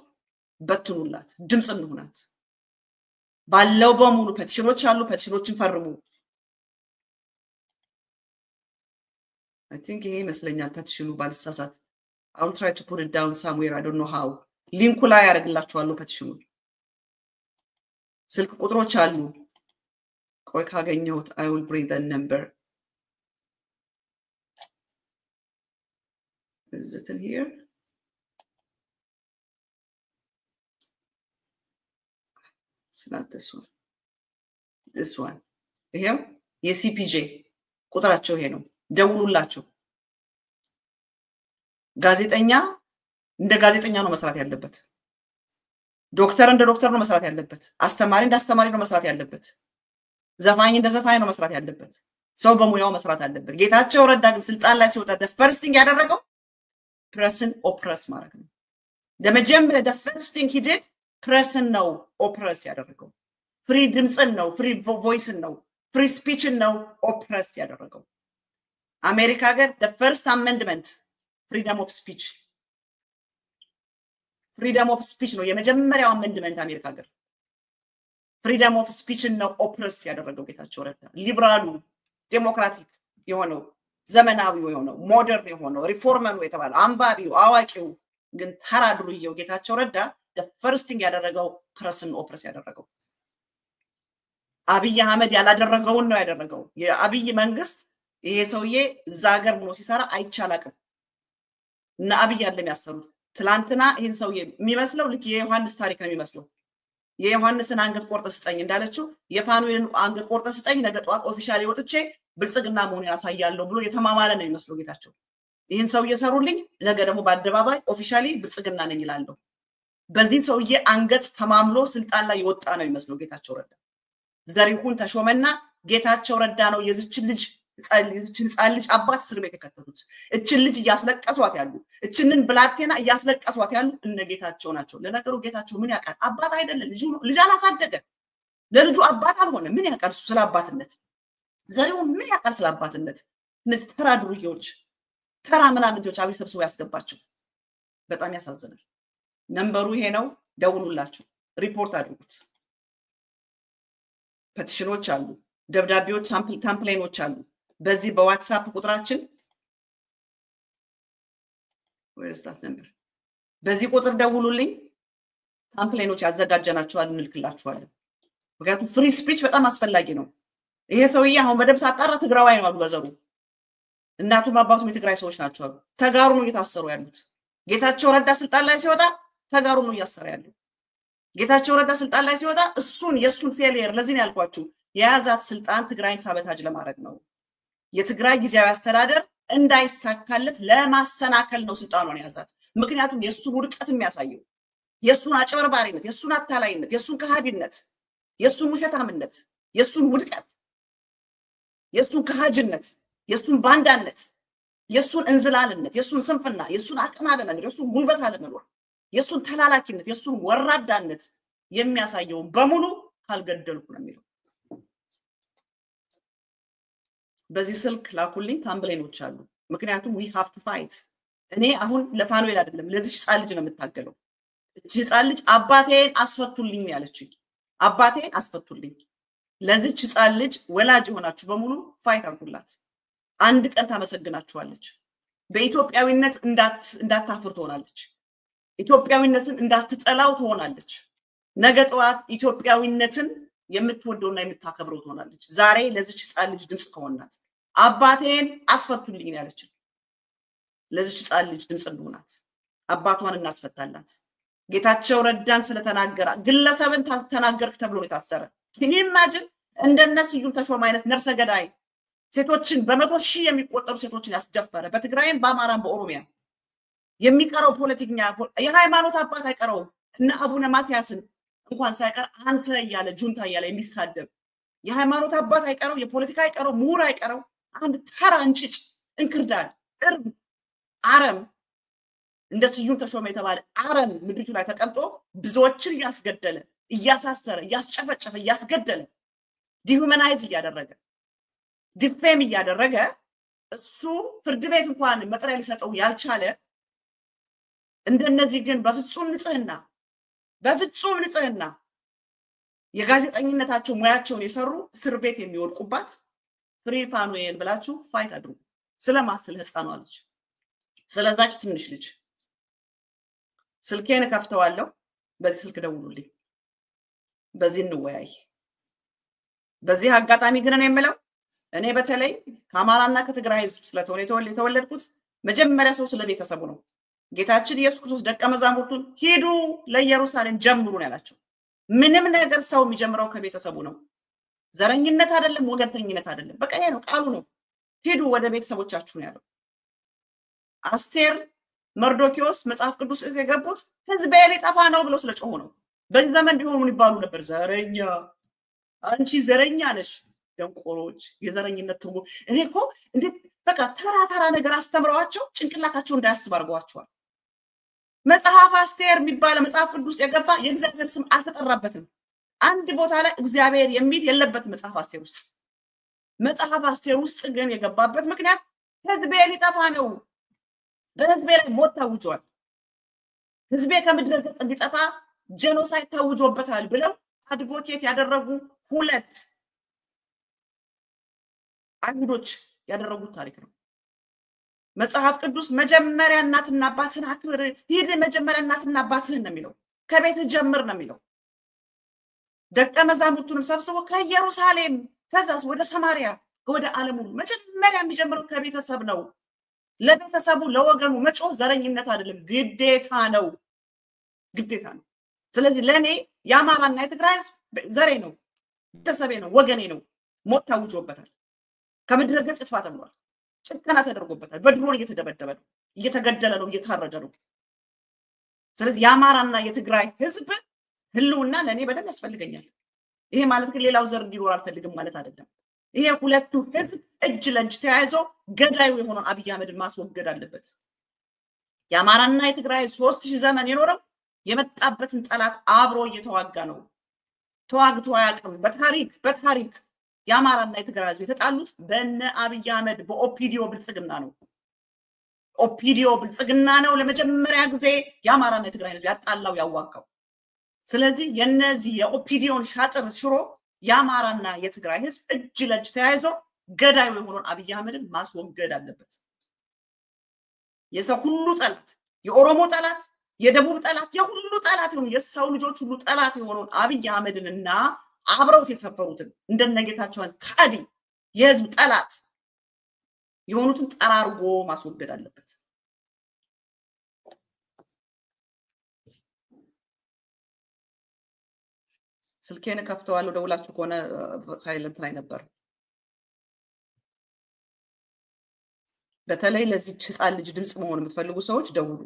በትኑላት ድምጽ እንሆናት ባለው በሙሉ ፔቲሽኖች አሉ ፔቲሽኖችን ፈርሙ I think ይሄ መስለኛል ፔቲሽኑ ባልሳሳት I'll try to put it down somewhere I don't know how ሊንኩ ላይ ያደርግላችኋለሁ ፔቲሽኑ ስልክ ቁጥሮች አሉ ቆይ ካገኘሁት I will bring the number Is it in here? It's not this one. This one. ይሄው የሲፒጄ ቁጥራቸው ይሄ ነው ደውሉላቸው ጋዜጠኛ እንደ ጋዜጠኛ ነው መስራት ያለበት ዶክተር እንደ ዶክተር ነው መስራት ያለበት አስተማሪ እንደ አስተማሪ ነው መስራት ያለበት ዘፋኝ እንደ ዘፋኝ ነው መስራት ያለበት ሰው በሙያው መስራት አለበት ጌታቸው ረዳ ግን ስልጣን ላይ ሲወጣ the first thing ያደረገው pressን ኦፕረስ ማድረግ ነው ለመጀመሪያ the first thing he did pressን ነው ኦፕረስ ያደረገው ፍሪ ድምጽን ነው ፍሪ ቮይስን ነው ፍሪ ስፒችን ነው ኦፕረስ ያደረገው አሜሪካ ሀገር the first amendment freedom of speech ነው የመጀመሪያው አሜንድመንት አሜሪካ ሀገር freedom of speech ነው ኦፕረስ ያደረገው ጌታቸው ረዳ ሊበራሉ ዴሞክራቲክ የሆነው ዘመናዊው የሆነው ሞደርን የሆነው ሪፎርመሩ የተባለ አንባቢው አዋቂው ግን ተራድሩየው ጌታቸው ረዳ the first thing ያደረገው ፕሬስን ኦፕረስ ያደረገው አብይ አህመድ ያላደረገውን ነው ያደረገው የአብይ መንግስት ይሄ ሰውዬ ዛገር ሆኖ ሲሰራ አይቻላቅም እና አብይ ያለም ያሰሩት ትላንትና ይሄን ሰውዬ የሚመስለው ልክ የዮሐንስ ታሪክ ነው የሚመስለው የዮሐንስን አንገት ቆርጠ ስጠኝ እንዳለችው የፋኑኤልን አንገት ቆርጠ ስጠኝ ነገ ጧት ኦፊሻሊ ወጥቼ ብልጽግና መሆን ያሳያለው ብሎ የተማማለ ነው የሚመስለው ጌታቸው ይሄን ሰውዬ ሰሩልኝ ነገ ደግሞ በአደባባይ ኦፊሻሊ ብልጽግና ነኝ ይላልው በዚህ ሰውዬ አንገት ተማምሎ ስልጣን ላይ ይወጣ ነው የሚመስለው ጌታቸው ረዳ ዘሪሁን ተሾመና ጌታቸው ረዳ ነው የዚችን ልጅ ህፃን ልጅ አባት እስር ቤት የከተቱት እችን ልጅ እያስለቀሷት ያሉ እችንን ብላቴና እያስለቀሷት ያሉ እነ ጌታቸው ናቸው ለነገሩ ጌታቸው ምን ያውቃል አባት አይደለም ልጅ አላሳደገ ለልጁ አባት አልሆነ ምን ያውቃል ስለ አባትነት ዘሪሁን ምን ያውቃል ስለ አባትነት እነዚህ ተራድሩዮች ተራ ምናምንቶች አብይ ሰብስቦ ያስገባቸው በጣም ያሳዝናል ነምበሩ ይሄ ነው ደውሉላችሁ ሪፖርት አድርጉት ፔቲሽኖች አሉ ደብዳቤዎች ታምፕሌኖች አሉ በዚህ በዋትስአፕ ቁጥራችን where is that number በዚህ ቁጥር ደውሉልኝ ታምፕሌኖች ያዘጋጀናቸዋል እንልክላችኋለን ምክንያቱም ፍሪ ስፒች በጣም አስፈላጊ ነው ይሄ ሰውዬ አሁን በደብስ አጣራ ትግራዋይ ነው አሉ በዘሩ እናቱም አባቱም የትግራይ ሰዎች ናቸው አሉ ተጋሩ ነው እየታሰሩ ያሉት ጌታቸው ረዳ ስልጣን ላይ ሲወጣ ተጋሩ ነው እያሰረ ያለው ጌታቸው ረዳ ስልጣን ላይ ሲወጣ እሱን የሱን ፌሊየር ለዚህ ነው ያልኳችሁ የያዛት ስልጣን ትግራይን ሳበታጅ ለማድረግ ነው የትግራይ ጊዜያዊ አስተዳደር እንዳይሳካለት ለማሰናከል ነው ስልጣኑን ያዛት ምክንያቱም የሱን ውድቀት የሚያሳየው የሱን አጭበርባሪነት የሱን አታላይነት የሱን ከሃዲነት የሱን ውሸታምነት የሱን ውድቀት የሱን ከሃጅነት የሱን ባንዳነት የሱን እንዝላልነት የሱን ስንፍና የሱን አቅም አለመኖር የሱን ጉልበት አለመኖር የሱን ተላላኪነት የሱን ወራዳነት የሚያሳየው በሙሉ ካልገደልኩ ነው የሚለው በዚህ ስልክ ላኩልኝ ታምብሌኖች አሉ ምክንያቱም we have to fight እኔ አሁን ለፋኑኤል አይደለም ለዚህ ህፃን ልጅ ነው የምታገለው እቺ ህፃን ልጅ አባቴን አስፈቱልኝ ያለችኝ አባቴን አስፈቱልኝ ለዚህ ህፃን ልጅ ወላጅ ሆናችሁ በሙሉ ፋይት አድርጉላት አንድ ቀን ታመሰግናችኋለች በኢትዮጵያዊነት እንዳታፍር ትሆናለች ኢትዮጵያዊነትን እንዳትጠላው ትሆናለች ነገ ጠዋት ኢትዮጵያዊነትን የምትወደውና የምታከብረው ትሆናለች ዛሬ ለዚች ህፃን ልጅ ድምጽ ከሆናት አባቴን አስፈቱልኝ ያለች ለዚች ህፃን ልጅ ድምጽ እንደሆናት አባቷን እናስፈታላት ጌታቸው ረዳን ስለተናገረ ግለሰብን ተናገርክ ተብሎ የታሰረ can you imagine እንደነሱ ይሁን ተሾም አይነት ነፍሰ ገዳይ ሴቶችን በመቶ ሺህ የሚቆጠሩ ሴቶችን ያስደፈረ በትግራይም በአማራም በኦሮሚያ የሚቀረው ፖለቲከኛ የሃይማኖት አባት አይቀረው እና አቡነ ማቲያስን እንኳን ሳይቀር አንተ ያለ ጁንታ ያለ የሚሳደብ የሃይማኖት አባት አይቀረው የፖለቲካ አይቀረው ምሁር አይቀረው አንድ ተራ እንጭጭ እንክርዳድ እርብ አረም እንደ ስዩም ተሾመ የተባለ አረም ምድሪቱ ላይ ተቀምጦ ብዙዎችን ያስገደለ ያሳሰረ ያስጨፈጨፈ ያስገደለ ዲሁማናይዝ ያደረገ ዲፌም ያደረገ እሱ ፍርድ ቤት እንኳን መጥሪያ ሊሰጠው ያልቻለ እንደነዚህ ግን በፍጹም ንጽህና የጋዜጠኝነታቸው ሙያቸውን የሰሩ እስር ቤት የሚወድቁባት ፍሪ ፋኑኤል ብላችሁ ፋይት አድርጉ ስለማስል ህፃኗ ልጅ ስለዛች ትንሽ ልጅ ስልኬን ከፍተዋለሁ በዚህ ስልክ ደውሉልኝ በዚህ እንወያይ በዚህ አጋጣሚ ግን እኔ የምለው እኔ በተለይ ከአማራና ከትግራይ ህዝብ ስለተወለ የተወለድኩት መጀመሪያ ሰው ስለቤተሰቡ ነው ጌታችን ኢየሱስ ክርስቶስ ደቀ መዛሙርቱን ሄዱ ለኢየሩሳሌም ጀምሩ ነው ያላቸው ምንም ነገር ሰው የሚጀምረው ከቤተሰቡ ነው ዘረኝነት አይደለም ወገንተኝነት አይደለም በቃ ይሄ ነው ቃሉ ነው ሄዱ ወደ ቤተሰቦቻችሁ ነው ያለው አስቴር መርዶኪዮስ መጽሐፍ ቅዱስ እዚህ የገቡት ህዝብ ሊጠፋ ነው ብሎ ስለጮሁ ነው በዚህ ዘመን ቢሆኑ ምን ይባሉ ነበር ዘረኛ አንቺ ዘረኛ ነሽ ደንቆሮች የዘረኝነት ትርጉም እኔ እኮ እንዴት በቃ ተራ ነገር አስተምረዋቸው ጭንቅላታቸው እንዳያስብ አድርገዋቸዋል መጽሐፍ አስቴር የሚባለው መጽሐፍ ቅዱስ የገባ የእግዚአብሔር ስም አልተጠራበትም አንድ ቦታ ላይ እግዚአብሔር የሚል የለበት መጽሐፍ አስቴር ውስጥ መጽሐፍ አስቴር ውስጥ ግን የገባበት ምክንያት ህዝብ ሊጠፋ ነው በህዝብ ላይ ሞት ታውጇል ህዝብ ከምድረ ገጽ እንዲጠፋ ጄኖሳይድ ታውጆበታል ብለው አድቮኬት ያደረጉ ሁለት አይሁዶች ያደረጉት ታሪክ ነው መጽሐፍ ቅዱስ መጀመሪያ እናትና አባትን አክብር ሄደ መጀመሪያ እናትና አባትን ነው የሚለው ከቤት ጀምር ነው የሚለው ደቀ መዛሙርቱንም ሰብስቦ ከኢየሩሳሌም ከዛስ ወደ ሰማሪያ ወደ ዓለሙ መጀመሪያ የሚጀምረው ከቤተሰብ ነው ለቤተሰቡ ለወገኑ መጮህ ዘረኝነት አይደለም ግዴታ ነው ስለዚህ ለኔ ያማራና የትግራይ ዘሬ ነው ቤተሰቤ ነው ወገኔ ነው ሞት ታውጆበታል ከምድረ ገጽ ጥፋት ተብሏል ጭካና ተደርጎበታል በድሮን እየተደበደበ ነው እየተገደለ ነው እየታረደ ነው ስለዚህ ያማራና የትግራይ ህዝብ ህልውና ለኔ በደም ያስፈልገኛል ይሄ ማለት ግን ሌላው ዘር እንዲኖር አልፈልግም ማለት አይደለም ይሄ ሁለቱ ህዝብ እጅ ለእጅ ተያይዞ ገዳዩ የሆነውን አብይ አህመድ ማስወገድ አለበት ያማራና የትግራይ 3000 ዘመን የኖረው የመጣበትን ጠላት አብሮ እየተዋጋ ነው ተዋግቶ አያውቅም በታሪክ ያማራና የትግራይ ህዝብ የተጣሉት በእነ አብይ አህመድ በኦፒዲዮ ብልጽግና ነው ኦፒዲዮ ብልጽግና ነው ለመጀመሪያ ጊዜ ያማራና የትግራይ ህዝብ ያጣላው ያዋጋው ስለዚህ የነዚህ የኦፒዲዮን ሻጥር ሽሮ ያማራና የትግራይ ህዝብ እጅ ለእጅ ተያይዞ ገዳዩ የሆነውን አብይ አህመድን ማስወገድ አለበት የሰው ሁሉ ጠላት የኦሮሞ ጠላት የደቡብ ጠላት የሁሉ ጠላት የሆኑ የሰው ልጆች ሁሉ ጠላት የሆነውን አብይ አህመድንና አብረውት የሰፈሩትን እንደነጌታቸውን ካዲ የህዝብ ጠላት የሆኑትን ጠራርጎ ማስወገድ አለበት ስልኬን ከፍተዋለሁ ደውላችሁ ከሆነ ሳይለንት ላይ ነበር በተለይ ለዚህ ህፃን ልጅ ድምጽ መሆን የምትፈልጉ ሰዎች ደውሉ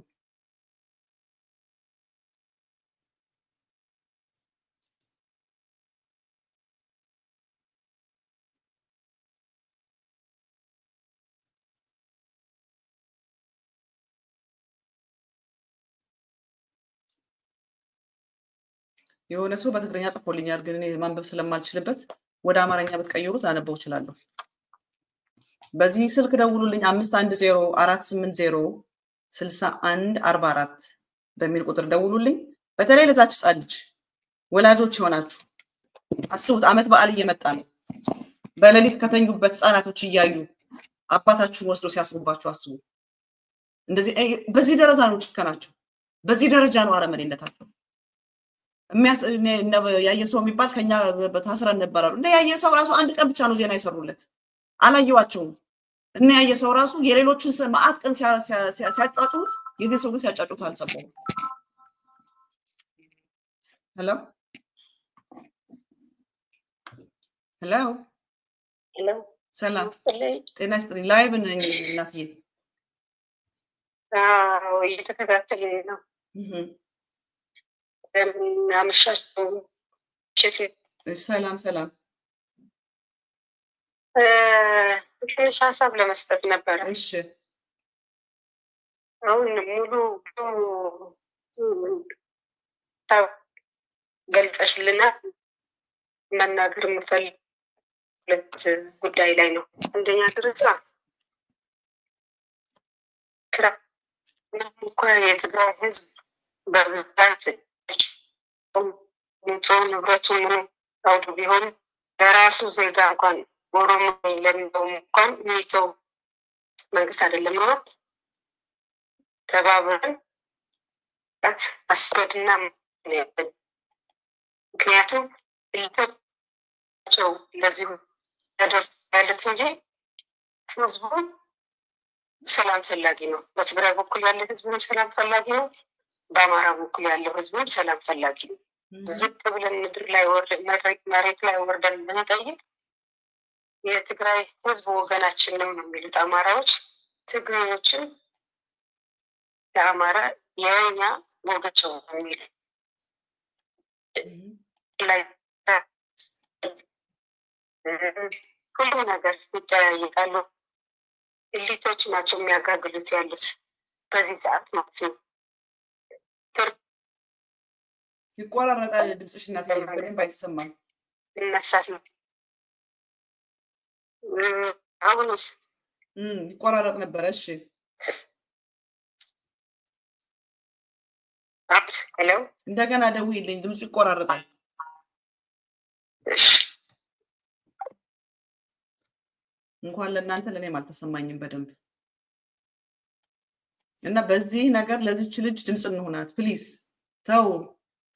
የሆነ ሰው በትግርኛ ጽፎልኛል ግን እኔ ማንበብ ስለማልችልበት ወደ አማርኛ በትቀይሩት አነበው ይችላልው በዚህ ስልክ ደውሉልኝ 5104806144 በሚል ቁጥር ደውሉልኝ በተለይ ለዛች ጻልጅ ወላጆች ሆናችሁ አስቡት አመት በዓል እየመጣ ነው በለሊት ከተኙበት ጻናቶች ይያዩ አባታችሁን ወስዶ ሲያስሩባችሁ አስቡ እንደዚህ በዚህ ደረጃ ነው ጭከናቸው በዚህ ደረጃ ነው አረመኔነታቸው ያየሰው የሚባል ከኛ በታስረን ነበራሉ እና ያየሰው ራሱ አንድ ቀን ብቻ ነው ዜና ይሰሩለት አላየዋቸውም እና ያየሰው ራሱ የሌሎችን ሰማዓት ቀን ሲያጫጩት የዚህ ሰው ግን ሲያጫጩት አልሰማው ሄሎ ሰላም ጤና ይስጥልኝ ላይቭ ነኝ እናትዬ እየተከታተልን ነው አመሻችሁ ሰላም ትንሽ ሀሳብ ለመስጠት ነበረ እሺ አሁን ሙሉ ገልጸሽልናል መናገር የምፈልግ ሁለት ጉዳይ ላይ ነው አንደኛ ደረጃ ስራ የትግራይ ህዝብ በብዛት ንብረቱ ምን አውዱ ቢሆን ለራሱ ዜጋ እንኳን ኦሮሞ ለሚለው እንኳን የሚተው መንግስት አይደለም ነው ተባብረን አስፈድና ምክንያቱም ልጆቻቸው ለዚሁ ያደርስ እንጂ ህዝቡ ሰላም ፈላጊ ነው በትግራይ በኩል ያለ ህዝብም ሰላም ፈላጊ ነው በአማራ በኩል ያለው ህዝብም ሰላም ፈላጊ ነው ዝቅ ብለን ምድር ላይ መሬት ላይ ወርደን ብንጠይቅ የትግራይ ህዝብ ወገናችን ነው የሚሉት አማራዎች ትግሬዎችን ለአማራ የኛ ወገቸው የሚሉ ላይ ሁሉ ነገር ይጠያየቃሉ እሊቶች ናቸው የሚያጋግሉት ያሉት በዚህ ሰዓት ማለት ነው ይቆራረጣል ድምጽሽ እናት በደንብ አይሰማም እናሳስ አሁንስ ይቆራረጥ ነበር እሺ ሄሎ እንደገና ደውይልኝ ድምጽ ይቆራረጣል እንኳን ለእናንተ ለኔም አልተሰማኝም በደንብ እና በዚህ ነገር ለዚች ልጅ ድምጽ እንሆናት ፕሊዝ ተው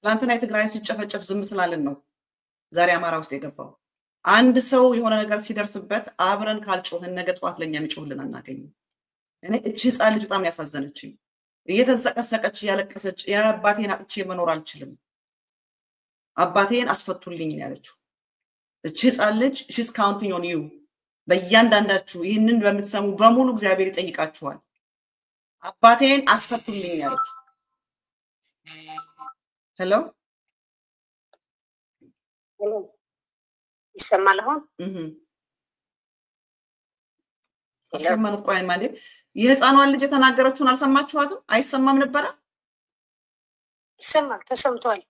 ትላንትና የትግራይ ሲጨፈጨፍ ዝም ስላልን ነው ዛሬ አማራ ውስጥ የገባው አንድ ሰው የሆነ ነገር ሲደርስበት አብረን ካልጮህን ነገ ጧት ለኛ የሚጮህልን አናገኝም እኔ እቺ ህፃን ልጅ በጣም ያሳዘነችኝ እየተንሰቀሰቀች ያለቀሰች የአባቴን አጥቼ መኖር አልችልም አባቴን አስፈቱልኝ ያለችው እቺ ህፃን ልጅ she's counting on you በእያንዳንዳችሁ ይህንን በመትሰሙ በሙሉ እግዚአብሔር ይጠይቃችኋል አባቴን አስፈቱልኝ ያለችው ሄሎ ይሰማል አሁን ይሰማል ቆይ ማለት የህፃኗን ልጅ የተናገረችውን አልሰማችኋትም አይሰማም ነበር ይሰማል ተሰምቷል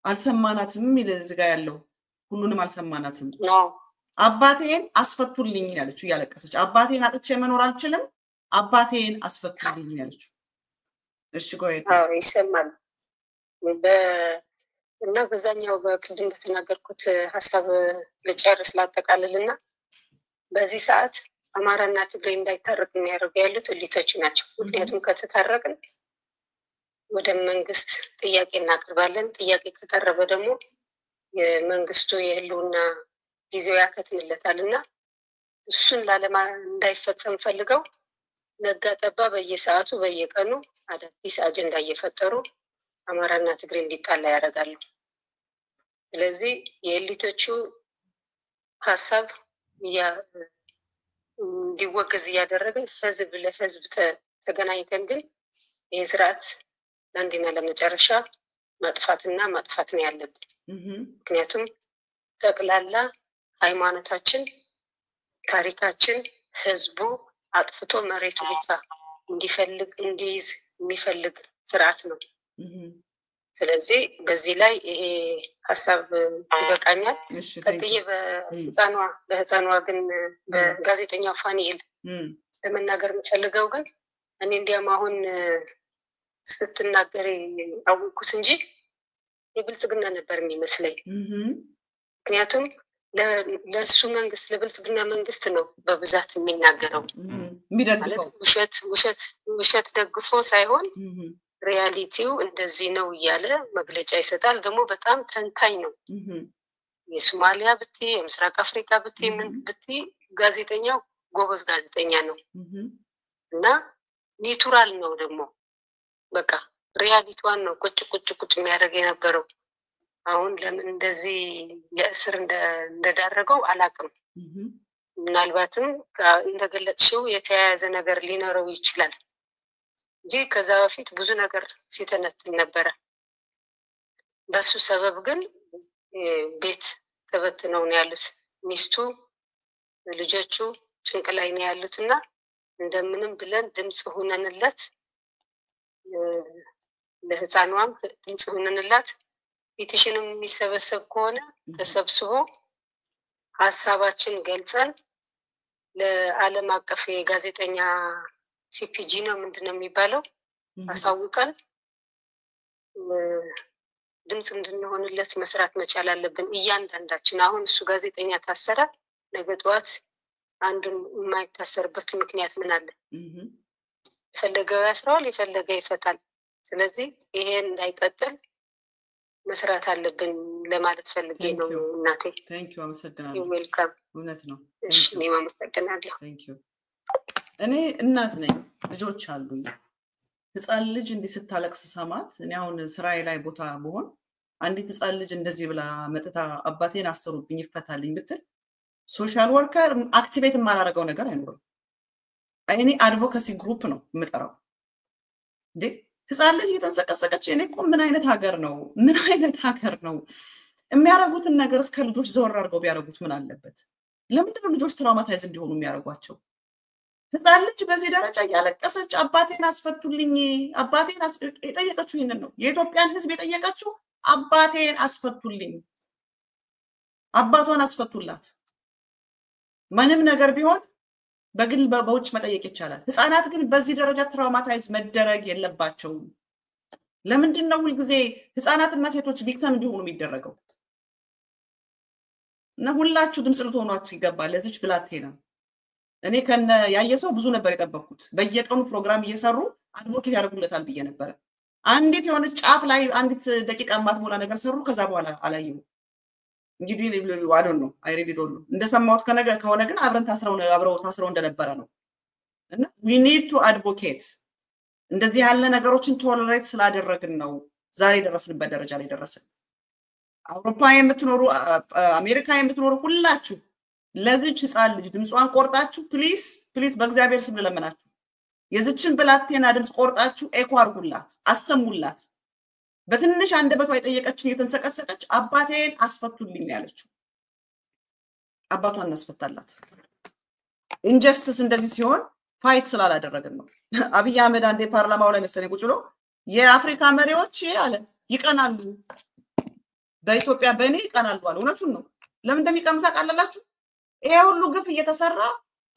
አልሰማናትም ይል እዚህ ጋር ያለው ሁሉንም አልሰማናትም ነው አባቴን አስፈቱልኝ ያለችው ያለቀሰች አባቴን አጥቼ መኖር አልችልም አባቴን አስፈቱልኝ ያለችው እሺ ቆይ ይሰማል እና በዛኛው በቅድም እንደተናገርኩት ሐሳብ ለጨርስ ላጠቃልልና በዚህ ሰዓት አማራና ትግሬ እንዳይታረቅ የሚያደርጉ ያሉት እሊቶች ናቸው ምክንያቱም ከተታረቅን ወደ መንግስት ጥያቄ እናቀርባለን ጥያቄ ከቀረበ ደግሞ የመንግስቱ የህልውና ጊዜው ያከትምለታልና እሱን ላለማ እንዳይፈጸም ፈልገው ነጋጠባ በየሰዓቱ በየቀኑ አዳዲስ አጀንዳ እየፈጠሩ አማራና ትግሬ እንዲጣላ ያደርጋሉ ስለዚህ የእሊቶቹ ሐሳብ እንዲወገዝ ያደረገን ህዝብ ለህዝብ ተገናኝተን ግን የስርዓት አንዴና ለመጨረሻ ማጥፋት ነው ያለብን ምክንያቱም ጠቅላላ ሃይማኖታችን ታሪካችን ህዝቡ አጥፍቶ መሬቱ ብቻ እንዲፈልግ እንዲይዝ የሚፈልግ ስርዓት ነው ስለዚህ በዚህ ላይ ይሄ ሐሳብ ይበቃኛል ቀጥዬ በህፃኗ ግን በጋዜጠኛው ፋኒኤል ለመናገር የምፈልገው ግን እኔ እንዲያም አሁን ስትናገር አውቁት እንጂ የብልጽግና ነበር የሚመስለኝ ምክንያቱም ለሱ መንግስት ለብልጽግና መንግስት ነው በብዛት የሚናገረው ማለት ውሸት ደግፎ ሳይሆን ሪያሊቲው እንደዚህ ነው እያለ መግለጫ ይሰጣል። ደግሞ በጣም ተንታኝ ነው። የሶማሊያ ብቲ የምስራቅ አፍሪካ ብቲ ምን ብቲ ጋዜጠኛው ጎበዝ ጋዜጠኛ ነው እና ኒቱራል ነው። ደግሞ በቃ ሪያሊቲዋን ነው ቁጭ የሚያደርግ የነበረው። አሁን ለምን እንደዚህ ለእስር እንደዳረገው አላውቅም። ምናልባትም እንደገለጽሽው የተያያዘ ነገር ሊኖረው ይችላል እንጂ ከዛ በፊት ብዙ ነገር ሲተነትን ነበረ። በሱ ሰበብ ግን ቤት ተበትነው ነው ያሉት። ሚስቱ ልጆቹ ጭንቅ ላይ ነው ያሉትና እንደምንም ብለን ድምጽ ሆነንለት ለህፃኗም ድምጽ ሆነንላት ፒቲሽንም የሚሰበሰብ ከሆነ ተሰብስቦ ሀሳባችን ገልጸን ለዓለም አቀፍ የጋዜጠኛ ሲፒጂ ነው ምንድነው የሚባለው አሳውቀን ድምጽ እንድንሆንለት መስራት መቻል አለብን እያንዳንዳችን። አሁን እሱ ጋዜጠኛ ታሰረ፣ ነገ ጠዋት አንዱን የማይታሰርበት ምክንያት ምን አለ? የፈለገው ያስረዋል፣ የፈለገ ይፈታል። ስለዚህ ይሄን እንዳይቀጥል መስራት አለብን ለማለት ፈልጌ ነው እናቴ። ታንኪዩ አመሰግናለሁ። ዌልካም። እውነት ነው። እሺ እኔም አመሰግናለሁ። ታንኪዩ። እኔ እናት ነኝ፣ ልጆች አሉኝ። ህፃን ልጅ እንዲህ ስታለቅስ ሰማት። እኔ አሁን ስራዬ ላይ ቦታ ብሆን አንዲት ህፃን ልጅ እንደዚህ ብላ መጥታ አባቴን አሰሩብኝ ይፈታልኝ ብትል ሶሻል ወርከር አክቲቬት የማላደርገው ነገር አይኖርም። እኔ አድቮካሲ ግሩፕ ነው የምጠራው። እንዴ ህፃን ልጅ እየተንሰቀሰቀች እኔ እኮ ምን አይነት ሀገር ነው? ምን አይነት ሀገር ነው? የሚያደርጉትን ነገር እስከ ልጆች ዘወር አድርገው ቢያደርጉት ምን አለበት? ለምንድነው ልጆች ትራውማታይዝ እንዲሆኑ የሚያደርጓቸው? ህፃን ልጅ በዚህ ደረጃ እያለቀሰች አባቴን አስፈቱልኝ፣ አባቴን የጠየቀችው ይህንን ነው። የኢትዮጵያን ህዝብ የጠየቀችው አባቴን አስፈቱልኝ፣ አባቷን አስፈቱላት። ምንም ነገር ቢሆን በግል በውጭ መጠየቅ ይቻላል። ህፃናት ግን በዚህ ደረጃ ትራውማታይዝ መደረግ የለባቸውም። ለምንድን ነው ሁልጊዜ ህፃናትና ሴቶች ቪክቲም እንዲሆኑ የሚደረገው? እና ሁላችሁ ድምጽ ልትሆኗት ይገባል ለዚች ብላቴና። እኔ ከነ ያየሰው ብዙ ነበር የጠበቅኩት። በየቀኑ ፕሮግራም እየሰሩ አድቮኬት ያደርጉለታል ብዬ ነበር። አንዲት የሆነ ጫፍ ላይ አንዲት ደቂቃ ማትሞላ ነገር ሰሩ። ከዛ በኋላ አላየሁ። እንግዲህ ዋዶን ነው አይሬዲ ዶሉ እንደሰማሁት ከሆነ ግን አብረው ታስረው እንደነበረ ነው። እና we need to advocate። እንደዚህ ያለ ነገሮችን ቶለሬት ስላደረግን ነው ዛሬ ደረስንበት ደረጃ ላይ ደረስን። አውሮፓ የምትኖሩ አሜሪካ የምትኖሩ ሁላችሁ ለዚች ህፃን ልጅ ድምጿን ቆርጣችሁ ፕሊዝ በእግዚአብሔር ስም ለምናችሁ የዚችን ብላቴና ድምጽ ቆርጣችሁ ኤኮ አርጉላት፣ አሰሙላት። በትንሽ አንደበቷ የጠየቀችን የተንሰቀሰቀች አባቴን አስፈቱልኝ ያለችው አባቷን እናስፈታላት። ኢንጀስቲስ እንደዚህ ሲሆን ፋይት ስላላደረግን ነው። አብይ አህመድ አንዴ ፓርላማው ላይ መሰለኝ ቁጭ ብሎ የአፍሪካ መሪዎች አለ ይቀናሉ፣ በኢትዮጵያ በእኔ ይቀናሉ አለ። እውነቱን ነው። ለምን እንደሚቀኑ ታውቃላችሁ? ይሄ ሁሉ ግፍ እየተሰራ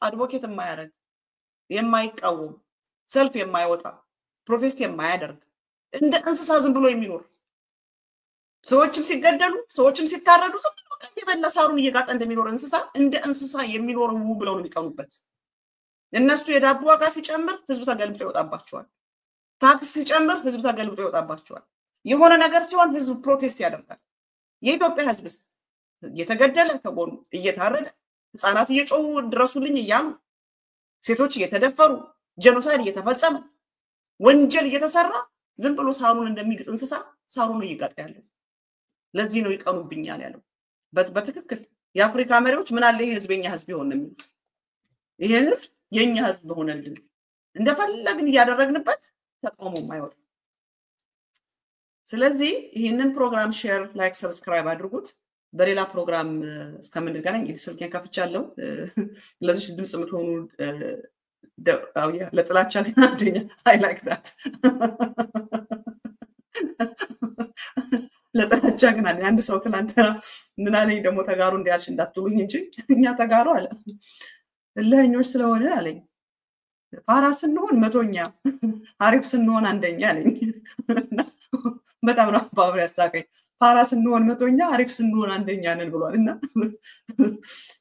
አድቮኬት የማያደርግ የማይቃወም ሰልፍ የማይወጣ ፕሮቴስት የማያደርግ እንደ እንስሳ ዝም ብሎ የሚኖር ሰዎችም ሲገደሉ ሰዎችም ሲታረዱ ዝም ብሎ የበላ ሳሩን እየጋጠ እንደሚኖር እንስሳ እንደ እንስሳ የሚኖር ብለው ነው የሚቀኑበት። እነሱ የዳቦ ዋጋ ሲጨምር ህዝብ ተገልብጦ ይወጣባቸዋል። ታክስ ሲጨምር ህዝብ ተገልብጦ ይወጣባቸዋል። የሆነ ነገር ሲሆን ህዝብ ፕሮቴስት ያደርጋል። የኢትዮጵያ ህዝብስ እየተገደለ ከጎኑ እየታረደ ህፃናት እየጮሁ ድረሱልኝ እያሉ ሴቶች እየተደፈሩ ጄኖሳይድ እየተፈጸመ ወንጀል እየተሰራ ዝም ብሎ ሳሩን እንደሚግጥ እንስሳ ሳሩን እየጋጠ ያለው ለዚህ ነው ይቀኑብኛል ያለው። በትክክል የአፍሪካ መሪዎች ምን አለ ይሄ ህዝበኛ ህዝብ ይሆን የሚሉት። ይሄ ህዝብ የኛ ህዝብ በሆነልን እንደፈለግን ያደረግንበት ተቃውሞ ማይወጣ። ስለዚህ ይሄንን ፕሮግራም ሼር፣ ላይክ፣ ሰብስክራይብ አድርጉት። በሌላ ፕሮግራም እስከምንገናኝ እንግዲህ ስልኬን ከፍቻለሁ። ለዚህ ድምጽ የምትሆኑ ለጥላቻ ግን አንደኛ አይ ላይክ ዳት ለጥላቻ ግን አንድ ሰው ትናንትና ምን አለኝ ደግሞ ተጋሩ እንዲያልሽ እንዳትሉኝ እንጂ እኛ ተጋሩ አለ ለኛዎች ስለሆነ አለኝ። ፋራ ስንሆን መቶኛ አሪፍ ስንሆን አንደኛ አለኝ። በጣም ነው ባብሪ ያሳቀኝ። ፋራ ስንሆን መቶኛ አሪፍ ስንሆን አንደኛ ነን ብሏል። እና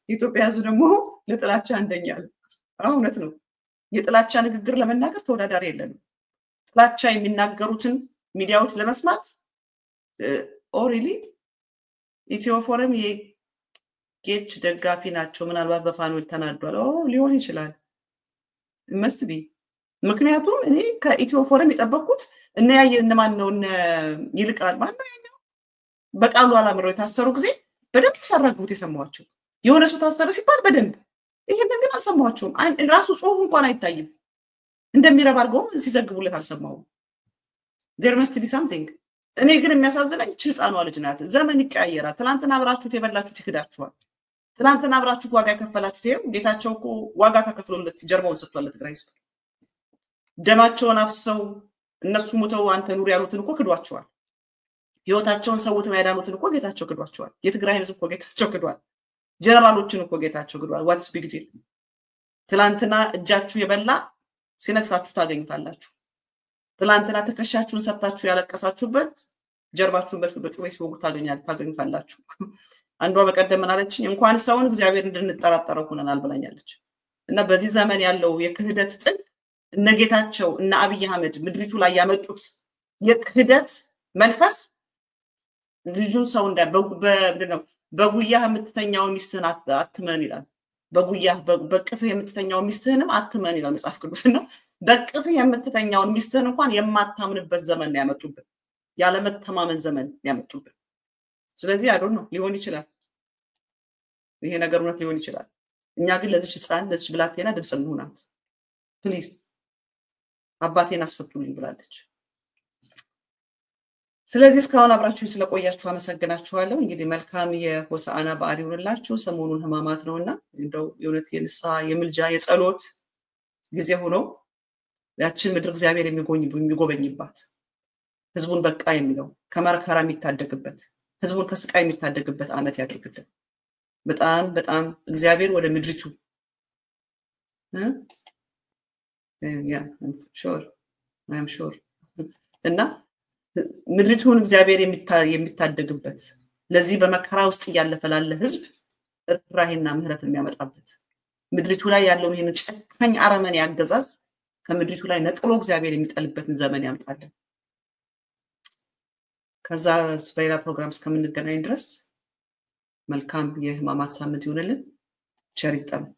ኢትዮጵያ ህዝብ ደግሞ ለጥላቻ አንደኛ አለ። እውነት ነው። የጥላቻ ንግግር ለመናገር ተወዳዳሪ የለንም። ጥላቻ የሚናገሩትን ሚዲያዎች ለመስማት ኦሪሊ ኢትዮ ፎረም የጌች ደጋፊ ናቸው ምናልባት በፋኖል ተናዷል ሊሆን ይችላል መስት ቢ ምክንያቱም እኔ ከኢትዮ ፎረም የጠበቅኩት እና ያየነማን ነው ይልቃል ማን ነው ያኛው በቃሉ አላምረው የታሰሩ ጊዜ በደንብ ሲያራግቡት የሰማዋቸው የሆነ ሰው ታሰረ ሲባል በደንብ ይሄንን ግን አልሰማዋቸውም ራሱ ጽሁፍ እንኳን አይታይም እንደሚረባ አድርገው ሲዘግቡለት አልሰማውም there must be something እኔ ግን የሚያሳዝነኝ ህፃኗ ልጅ ናት ዘመን ይቀያየራል ትላንትና አብራችሁት የበላችሁት ይክዳችኋል ትላንትና አብራችሁት ዋጋ ከፈላችሁት ይሄው ጌታቸው እኮ ዋጋ ተከፍሎለት ጀርባውን ሰጥቷል ለትግራይ ህዝብ ደማቸውን አፍሰው እነሱ ሞተው አንተ ኑር ያሉትን እኮ ክዷቸዋል ህይወታቸውን ሰውተው ያዳኑትን እኮ ጌታቸው ክዷቸዋል የትግራይ ህዝብ እኮ ጌታቸው ክዷል ጀነራሎችን እኮ ጌታቸው ክዷል what's big deal ትላንትና እጃችሁ የበላ ሲነክሳችሁ ታገኙታላችሁ ትላንትና ተከሻችሁን ሰጣችሁ ያለቀሳችሁበት ጀርባችሁን በጩቤ ሲወጉ ታገኙታላችሁ አንዷ በቀደም ምናለችኝ እንኳን ሰውን እግዚአብሔር እንድንጠራጠረው ሆነናል ብላኛለች እና በዚህ ዘመን ያለው የክህደት ጥል እነጌታቸው እና አብይ አህመድ ምድሪቱ ላይ ያመጡት የክህደት መንፈስ ልጁን ሰው እንደው በጉያህ የምትተኛው ሚስትህን አትመን ይላል በጉያህ በቅፍህ የምትተኛው ሚስትህንም አትመን ይላል መጽሐፍ ቅዱስና በቅፍህ የምትተኛው ሚስትህን እንኳን የማታምንበት ዘመን ነው ያመጡብን ያለ መተማመን ዘመን ያመጡብን ስለዚህ አይዶን ነው ሊሆን ይችላል ይሄ ነገር እውነት ሊሆን ይችላል እኛ ግን ለዚህ ህፃን ለዚህ ብላቴና ድምጽ እንሆናት ፕሊዝ አባቴን አስፈቱልኝ ብላለች ስለዚህ እስካሁን አብራችሁ ስለቆያችሁ አመሰግናችኋለሁ እንግዲህ መልካም የሆሳዕና በዓል ይሁንላችሁ ሰሞኑን ህማማት ነውና እንደው የእውነት የንሳ የምልጃ የጸሎት ጊዜ ሆኖ ያችን ምድር እግዚአብሔር የሚጎበኝባት ህዝቡን በቃ የሚለው ከመከራ የሚታደግበት ህዝቡን ከስቃይ የሚታደግበት አመት ያድርግልን በጣም በጣም እግዚአብሔር ወደ ምድሪቱ I'm sure እና ምድሪቱን እግዚአብሔር የሚታደግበት ለዚህ በመከራ ውስጥ ያለፈላለ ህዝብ ራህና ምህረት የሚያመጣበት ምድሪቱ ላይ ያለው ይሄን ጨካኝ አረመኔ ያገዛዝ ከምድሪቱ ላይ ነቅሎ እግዚአብሔር የሚጠልበትን ዘመን ያምጣልን ከዛ በሌላ ፕሮግራም እስከምንገናኝ ድረስ መልካም የህማማት ሳምንት ይሁንልን ቸር ይግጠመን